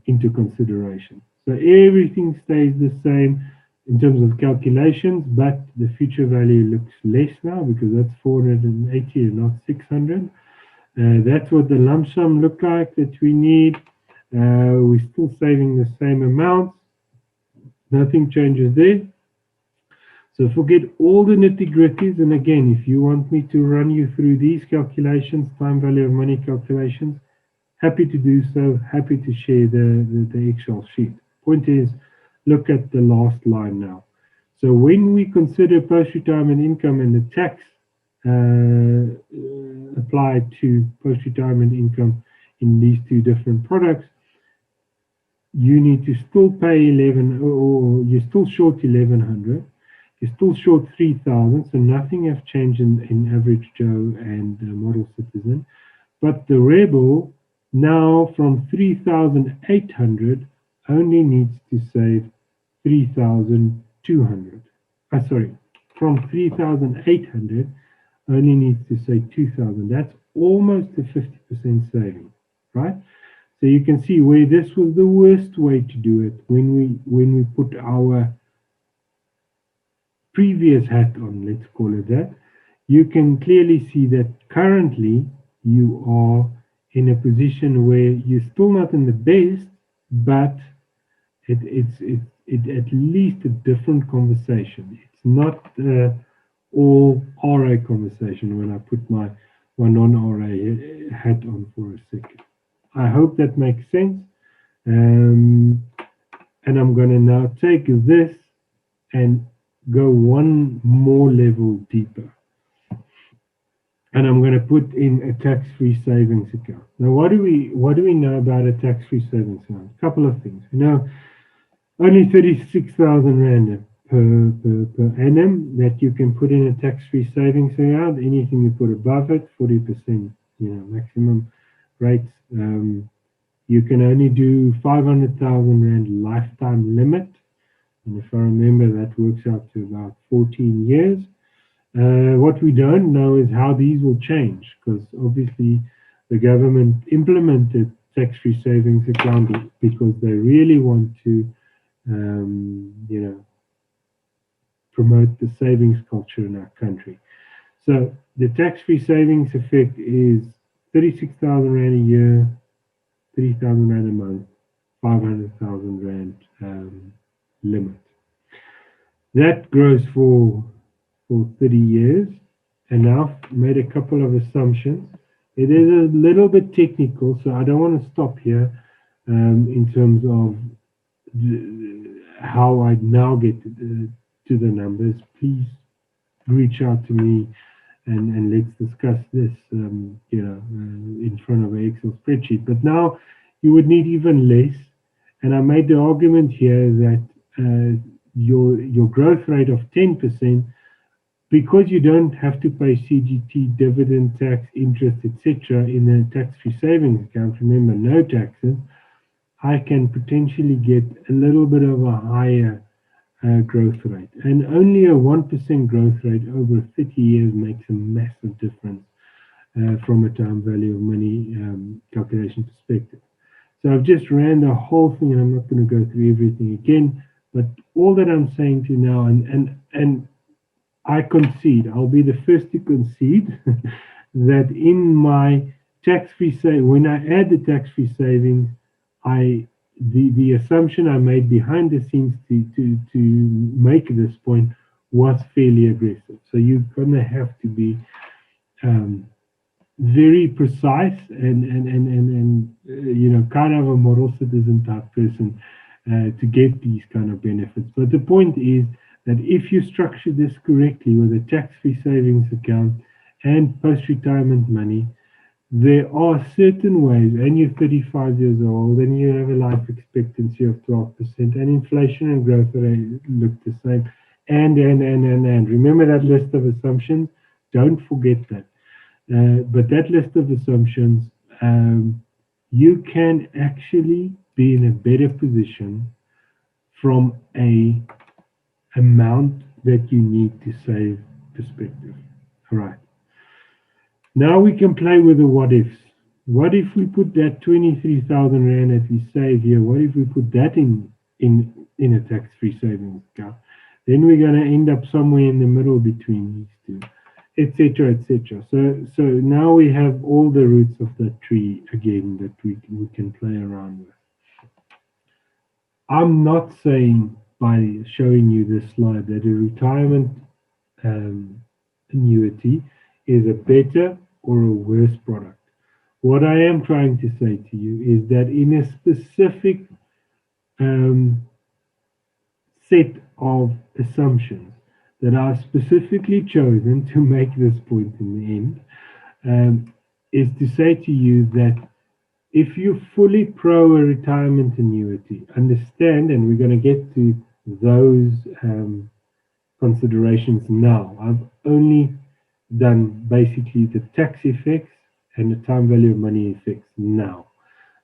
into consideration. So everything stays the same. in terms of calculations, but the future value looks less now because that's 480 and not 600. That's what the lump sum look like that we need. We're still saving the same amount. Nothing changes there. So forget all the nitty-gritties. And again, if you want me to run you through these calculations, time value of money calculations, happy to do so. Happy to share the Excel sheet. Point is, look at the last line now. So when we consider post-retirement income and the tax applied to post-retirement income in these two different products, you need to still pay 11, or you're still short 1100. You're still short 3,000, so nothing has changed in average Joe and model citizen. But the rebel now from 3,800 only needs to save 3,200. Sorry, from 3,800 only needs to save 2,000. That's almost a 50% saving, right? So you can see where this was the worst way to do it when we put our previous hat on, let's call it that. You can clearly see that currently you are in a position where you're still not in the best, but it's at least a different conversation. It's not all RA conversation when I put my non-RA hat on for a second. I hope that makes sense. And I'm going to now take this and go one more level deeper. And I'm going to put in a tax-free savings account. Now, what do we know about a tax-free savings account? A couple of things. You know, only 36,000 rand per annum that you can put in a tax-free savings account. Anything you put above it, 40%, maximum rates. You can only do 500,000 rand lifetime limit. And if I remember, that works out to about 14 years. What we don't know is how these will change, because obviously the government implemented tax-free savings account because they really want to, promote the savings culture in our country. So the tax-free savings effect is 36,000 rand a year, 3,000 rand a month, 500,000 rand limit. That grows for 30 years, and now I've made a couple of assumptions. It is a little bit technical, so I don't want to stop here in terms of how I now get to the numbers. Please reach out to me and let's discuss this, in front of an Excel spreadsheet. But now you would need even less, and I made the argument here that your growth rate of 10%, because you don't have to pay CGT, dividend tax, interest, etc. in a tax-free savings account, remember, no taxes, I can potentially get a little bit of a higher growth rate. And only a 1% growth rate over 30 years makes a massive difference from a time value of money calculation perspective. So I've just ran the whole thing, and I'm not going to go through everything again, but all that I'm saying to you now, and I concede, I'll be the first to concede that in my tax-free when I add the tax-free savings, the assumption I made behind the scenes to make this point was fairly aggressive. So you're gonna have to be very precise and kind of a model citizen type person to get these kind of benefits. But the point is that if you structure this correctly with a tax-free savings account and post-retirement money, there are certain ways, and you're 35 years old, and you have a life expectancy of 12%, and inflation and growth rate look the same, and. Remember that list of assumptions? Don't forget that. But that list of assumptions, you can actually be in a better position from a amount that you need to save perspective. All right. Now we can play with the what ifs. What if we put that 23,000 rand that we save here? What if we put that in a tax-free savings account? then we're going to end up somewhere in the middle between these two, etc., etc. So now we have all the roots of the tree again that we can play around with. I'm not saying by showing you this slide that a retirement annuity is a better or a worse product. What I am trying to say to you is that in a specific set of assumptions that are specifically chosen to make this point in the end, is to say to you that if you're fully pro a retirement annuity, understand, and we're going to get to those considerations now. I've only done basically the tax effects and the time value of money effects now.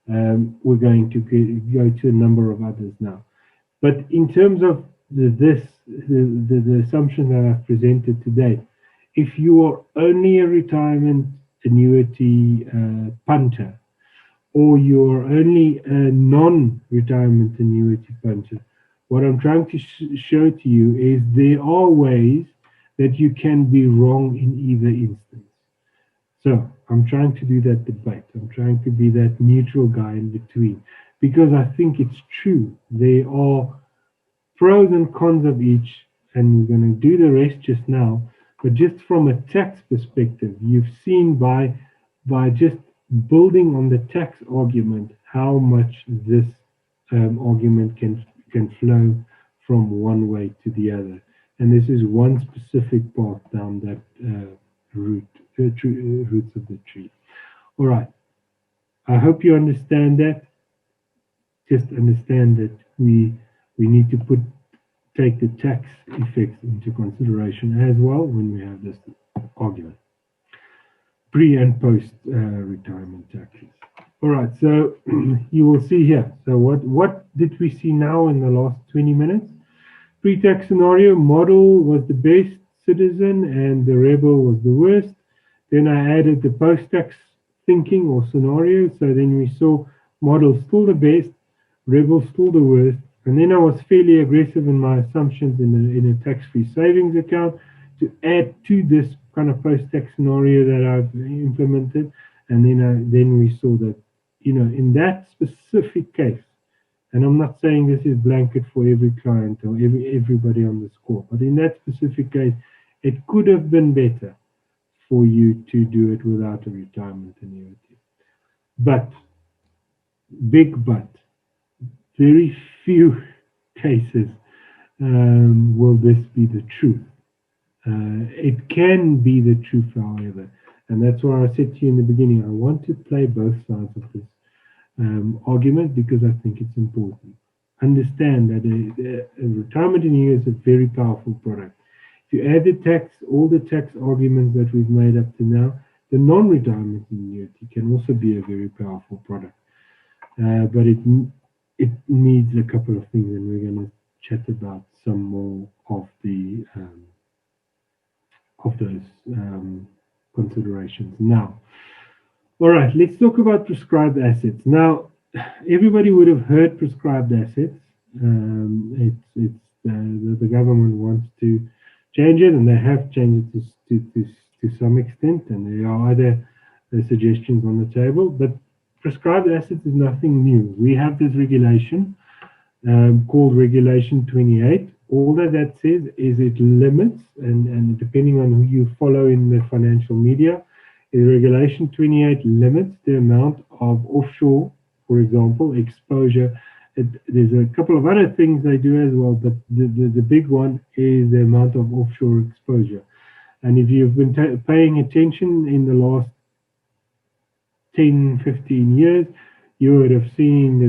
We're going to go to a number of others now. But in terms of the assumption that I've presented today, if you are only a retirement annuity punter, or you're only a non-retirement annuity punter, what I'm trying to show to you is there are ways that you can be wrong in either instance. So I'm trying to do that debate. I'm trying to be that neutral guy in between, because I think it's true. There are pros and cons of each, and we're going to do the rest just now. But just from a tax perspective, you've seen by just building on the tax argument how much this argument can flow from one way to the other. And this is one specific path down that roots of the tree. All right. I hope you understand that. Just understand that we need to take the tax effects into consideration as well when we have this argument. Pre and post retirement taxes. All right, so you will see here. So what did we see now in the last 20 minutes? Pre-tax scenario, model was the best citizen and the rebel was the worst. Then I added the post-tax thinking or scenario. So then we saw model still the best, rebel still the worst. And then I was fairly aggressive in my assumptions in a tax-free savings account to add to this kind of post-tax scenario that I've implemented. And then we saw that, in that specific case, and I'm not saying this is blanket for every client or everybody on this call, but in that specific case, it could have been better for you to do it without a retirement annuity. But, big but, very few cases will this be the truth. It can be the truth, however, and that's why I said to you in the beginning, I want to play both sides of this argument because I think it's important. Understand that a retirement annuity is a very powerful product. If you add all the tax arguments that we've made up to now, the non-retirement annuity can also be a very powerful product. But it needs a couple of things, and we're going to chat about some more of those considerations now. All right, let's talk about prescribed assets. Now, everybody would have heard prescribed assets. The government wants to change it, and they have changed it to some extent, and there are other suggestions on the table. But prescribed assets is nothing new. We have this regulation called Regulation 28. All that says is it limits, and depending on who you follow in the financial media, Regulation 28 limits the amount of offshore, for example, exposure. There's a couple of other things they do as well, but the big one is the amount of offshore exposure. And if you've been paying attention in the last 10, 15 years, you would have seen the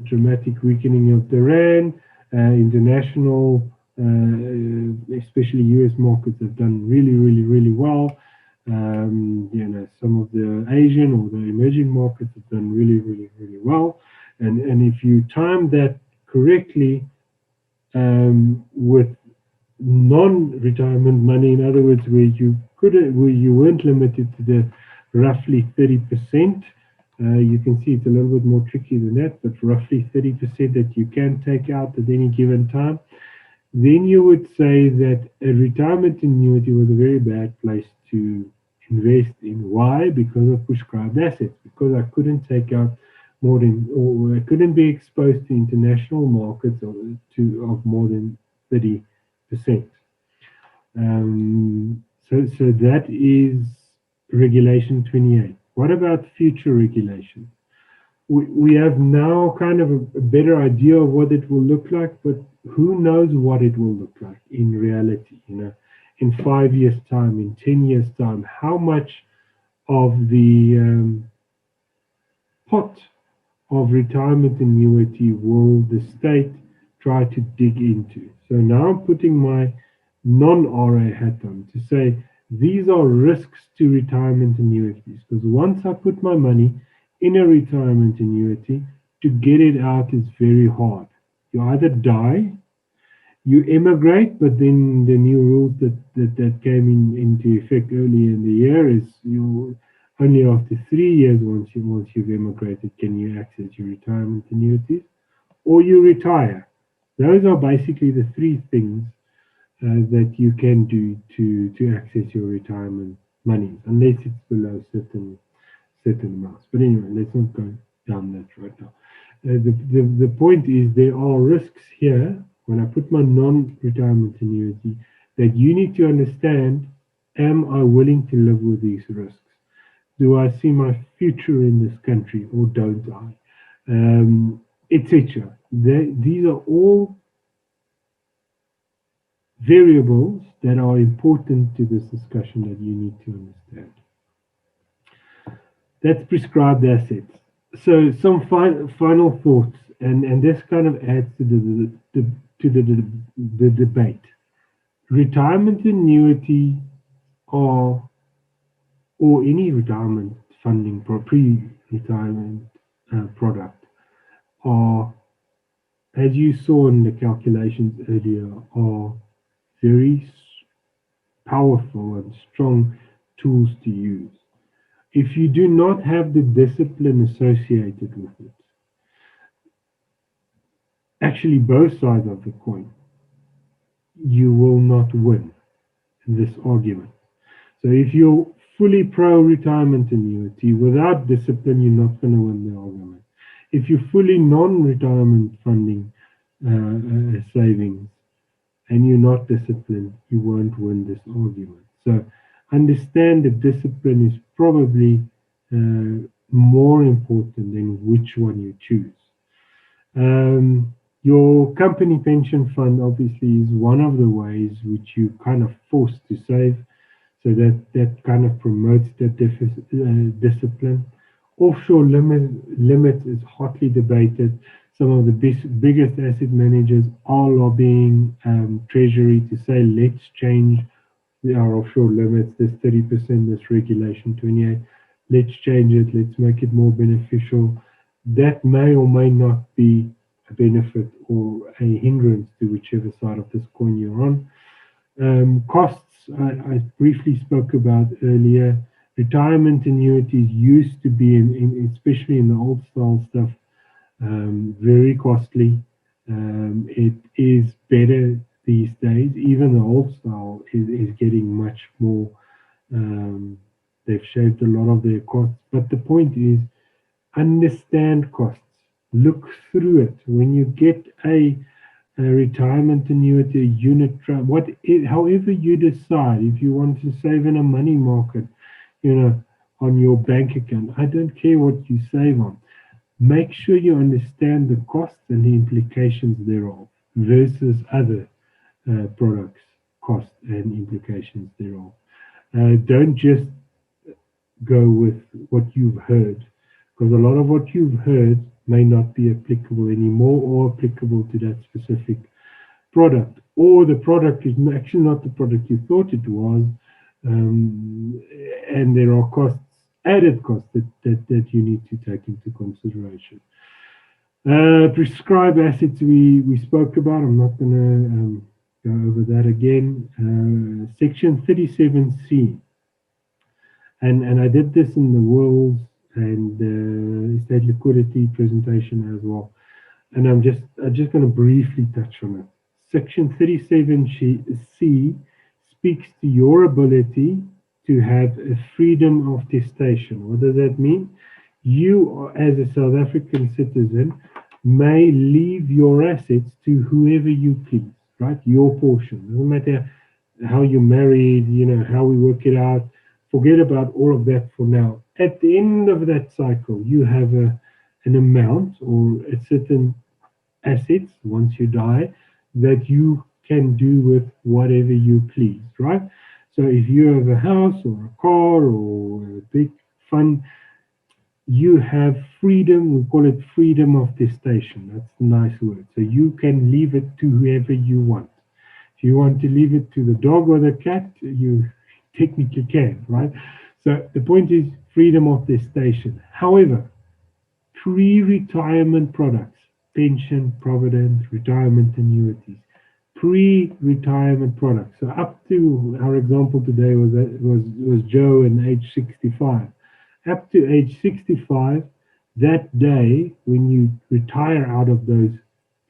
dramatic weakening of the rand. International, especially US markets, have done really, really, really well. Some of the Asian or the emerging markets have done really, really, really well. And if you time that correctly with non-retirement money, in other words, where you weren't limited to the roughly 30%, you can see it's a little bit more tricky than that, but roughly 30% that you can take out at any given time. then you would say that a retirement annuity was a very bad place to invest in. Why? Because of prescribed assets, because I couldn't take out more than, or I couldn't be exposed to international markets of more than 30%. So that is Regulation 28. What about future regulations? We have now kind of a better idea of what it will look like, but who knows what it will look like in reality, in 5 years' time, in 10 years' time, how much of the pot of retirement annuity will the state try to dig into? So now I'm putting my non-RA hat on to say these are risks to retirement annuities, because once I put my money in a retirement annuity, to get it out is very hard. You either die, you emigrate, but then the new rules that came into effect early in the year is you only after 3 years, once you've emigrated, can you access your retirement annuities, or you retire. Those are basically the three things that you can do to access your retirement money, unless it's below certain amounts. But anyway, let's not go down that right now. The point is there are risks here when I put my non-retirement annuity that you need to understand, am I willing to live with these risks? Do I see my future in this country or don't I? Etc. These are all variables that are important to this discussion that you need to understand. That's prescribed assets. So some final thoughts, and this kind of adds to the debate. Retirement annuity or any retirement funding pre-retirement product are, as you saw in the calculations earlier, are very powerful and strong tools to use. If you do not have the discipline associated with it, actually both sides of the coin, you will not win this argument. So if you're fully pro-retirement annuity, without discipline, you're not going to win the argument. If you're fully non-retirement funding savings, and you're not disciplined, you won't win this argument. So understand that discipline is probably more important than which one you choose. Your company pension fund obviously is one of the ways which you kind of forced to save, so that kind of promotes that discipline. Offshore limits is hotly debated. Some of the biggest asset managers are lobbying Treasury to say, let's change our offshore limits. There's 30%, this regulation 28. Let's change it. Let's make it more beneficial. That may or may not be a benefit or a hindrance to whichever side of this coin you're on. Costs, I briefly spoke about earlier. Retirement annuities used to be, especially in the old style stuff, very costly. It is better these days. Even the old style is getting much more. They've shaved a lot of their costs. But the point is, understand costs. Look through it. When you get a retirement annuity, a unit trust, however you decide, if you want to save in a money market, on your bank account, I don't care what you save on. Make sure you understand the costs and the implications thereof versus other products, costs and implications thereof. Don't just go with what you've heard, because a lot of what you've heard may not be applicable anymore or applicable to that specific product, or the product is actually not the product you thought it was, and there are added costs that you need to take into consideration. Prescribed assets we spoke about. I'm not going to go over that again. Section 37C, and I did this in the wills and estate liquidity presentation as well, and I'm just going to briefly touch on it. Section 37C speaks to your ability to have a freedom of testation. What does that mean? You, as a South African citizen, may leave your assets to whoever you please, right? Your portion. Doesn't matter how you're married, how we work it out. Forget about all of that for now. At the end of that cycle, you have an amount or a certain assets once you die that you can do with whatever you please, right? So if you have a house or a car or a big fund, you have freedom. We call it freedom of testation. That's a nice word. So you can leave it to whoever you want. If you want to leave it to the dog or the cat, you technically can, right? So the point is freedom of testation. However, pre-retirement products, pension, provident, retirement annuities, pre-retirement products. So up to our example today was Joe and age 65. Up to age 65, that day when you retire out of those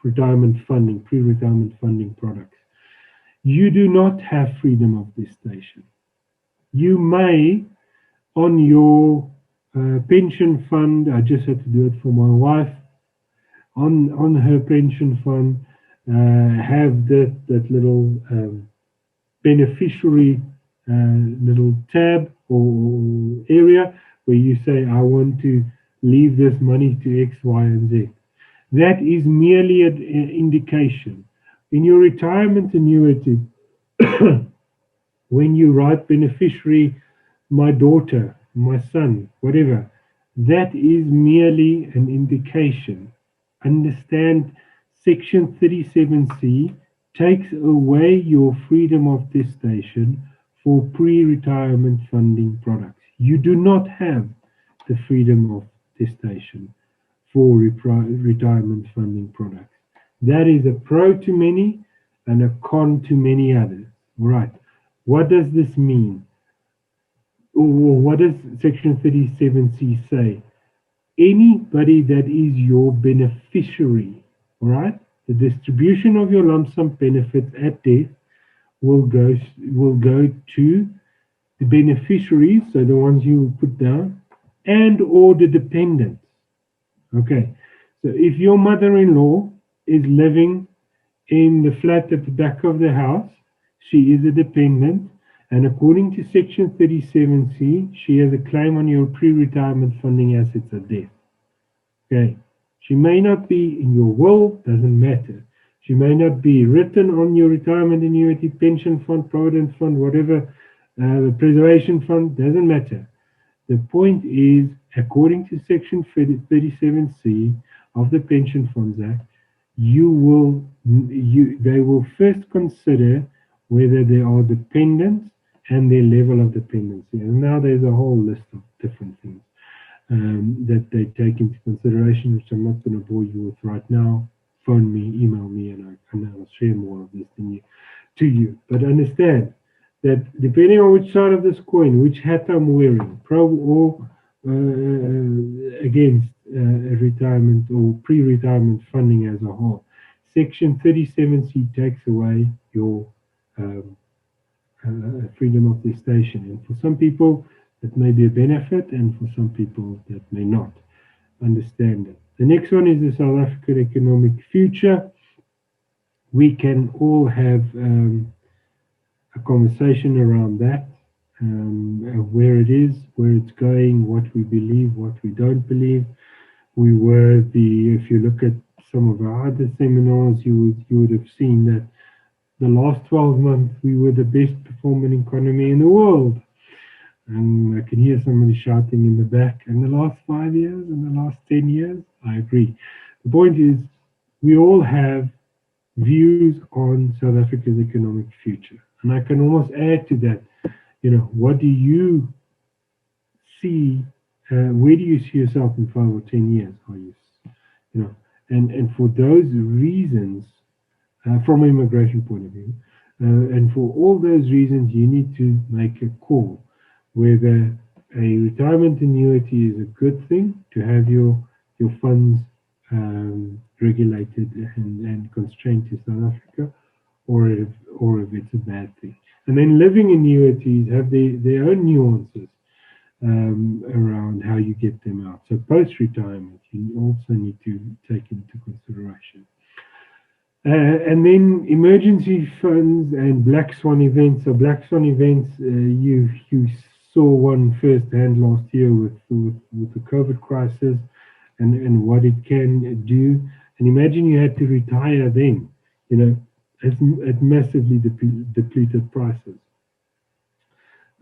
retirement funding, pre-retirement funding products, you do not have freedom of testation. You may, on your pension fund, I just had to do it for my wife, on her pension fund, have that little beneficiary little tab or area where you say, I want to leave this money to X, Y, and Z. That is merely an indication. In your retirement annuity, when you write beneficiary, my daughter, my son, whatever, that is merely an indication. Understand Section 37C takes away your freedom of testation for pre-retirement funding products. You do not have the freedom of testation for retirement funding products. That is a pro to many and a con to many others. All right. What does this mean? Or what does Section 37C say? Anybody that is your beneficiary, all right, the distribution of your lump sum benefits at death will go to the beneficiaries, so the ones you put down, and or the dependents. Okay, so if your mother-in-law is living in the flat at the back of the house, she is a dependent, and according to Section 37C, she has a claim on your pre-retirement funding assets at death. Okay, she may not be in your will, doesn't matter. She may not be written on your retirement annuity, pension fund, provident fund, whatever, the preservation fund, doesn't matter. The point is, according to Section 37C of the Pension Funds Act, they will first consider whether they are dependents and their level of dependency. And now there's a whole list of different things that they take into consideration, which I'm not going to bore you with right now. Phone me, email me, and I'll share more of this to you. But understand that depending on which side of this coin, which hat I'm wearing, pro or against retirement or pre-retirement funding as a whole, Section 37C takes away your freedom of testation. And for some people, that may be a benefit, and for some people, that may not. Understand it. The next one is the South African economic future. We can all have a conversation around that, where it is, where it's going, what we believe, what we don't believe. If you look at some of our other seminars, you would have seen that the last 12 months, we were the best performing economy in the world. And I can hear somebody shouting in the back, in the last 5 years, in the last 10 years, I agree. The point is, we all have views on South Africa's economic future. And I can almost add to that, what do you see, where do you see yourself in 5 or 10 years? And for those reasons, from an immigration point of view, and for all those reasons, you need to make a call whether a retirement annuity is a good thing to have your funds regulated and constrained to South Africa, or if it's a bad thing. And then living annuities have their own nuances around how you get them out. So post-retirement, you also need to take into consideration. And then emergency funds and black swan events. So black swan events, you saw one firsthand last year with the COVID crisis and what it can do. And imagine you had to retire then, at massively depleted prices.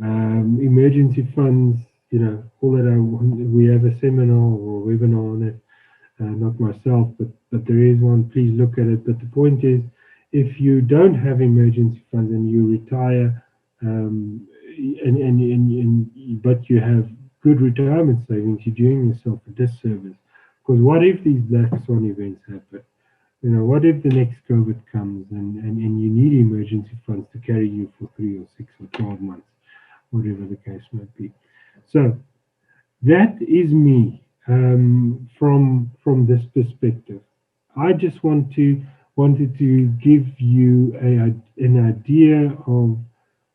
Emergency funds, all that we have a seminar or a webinar on it. Not myself, but there is one. Please look at it. But the point is, if you don't have emergency funds and you retire, but you have good retirement savings, you're doing yourself a disservice. Because what if these black swan events happen? What if the next COVID comes and you need emergency funds to carry you for 3 or 6 or 12 months, whatever the case might be. So that is me from this perspective. I just wanted to give you an idea of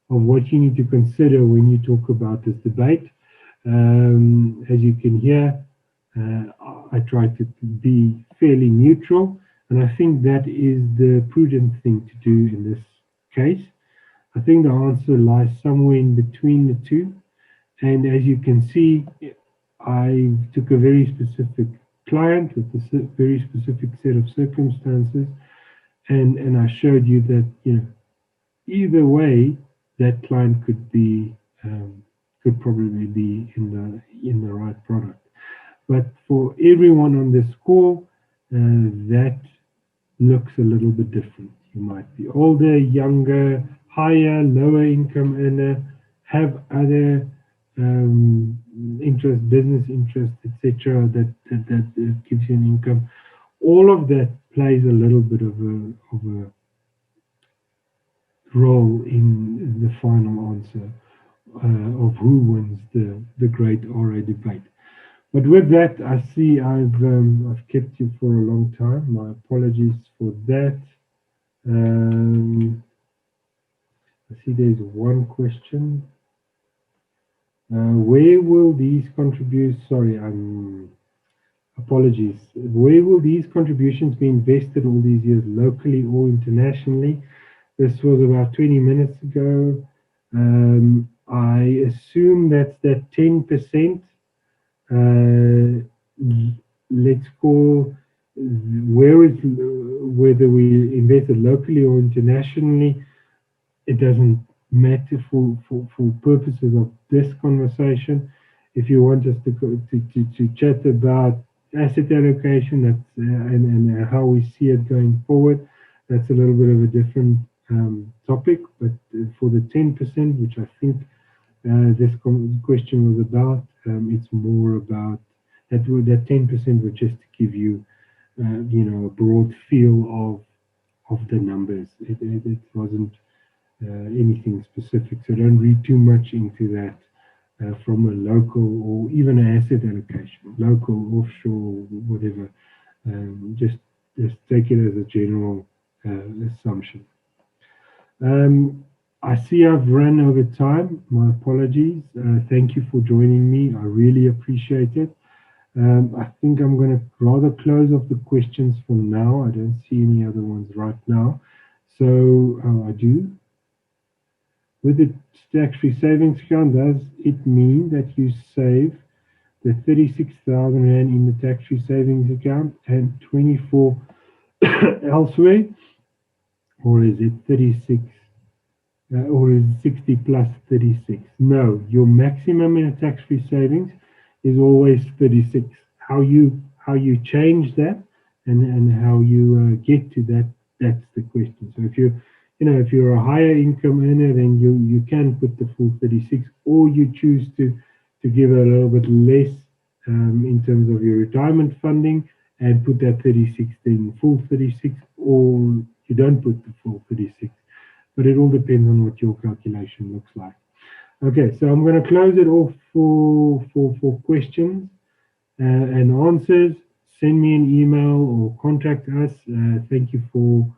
what you need to consider when you talk about this debate. As you can hear, I try to be fairly neutral, and I think that is the prudent thing to do in this case. I think the answer lies somewhere in between the two. And as you can see, I took a very specific client with a very specific set of circumstances, and I showed you that either way, that client could probably be in the right product. But for everyone on this call, that looks a little bit different. You might be older, younger, higher, lower income earner, have other interest, business interest, etc. That gives you an income. All of that plays a little bit of a role in the final answer of who wins the great RA debate. But with that, I see I've kept you for a long time. My apologies for that. I see there's one question. Where will these contribute? Sorry, apologies. Where will these contributions be invested all these years, locally or internationally? This was about 20 minutes ago. I assume that's that 10%. Let's call whether we invested locally or internationally. It doesn't matter for purposes of this conversation. If you want us to chat about asset allocation, that's and how we see it going forward, that's a little bit of a different topic. But for the 10%, which I think this question was about, it's more about that 10% was just to give you, a broad feel of the numbers. It wasn't anything specific, so don't read too much into that from a local or even an asset allocation, local, offshore, whatever. Just take it as a general assumption. I see I've run over time. My apologies. Thank you for joining me. I really appreciate it. I think I'm going to rather close off the questions for now. I don't see any other ones right now. So I do. With the tax-free savings account, does it mean that you save the 36,000 Rand in the tax-free savings account and 24 elsewhere? Or is it 36? Or is it 60 plus 36? No, your maximum in a tax-free savings is always 36. How you change that and how you get to that, that's the question. So if you're a higher income earner, then you can put the full 36, or you choose to give a little bit less in terms of your retirement funding and put that 36 then full 36, or you don't put the full 36. But it all depends on what your calculation looks like. Okay, so I'm going to close it off for questions and answers. Send me an email or contact us. Thank you for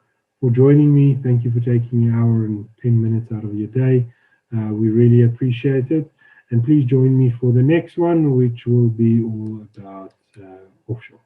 for joining me. Thank you for taking an hour and 10 minutes out of your day. We really appreciate it. And please join me for the next one, which will be all about offshore.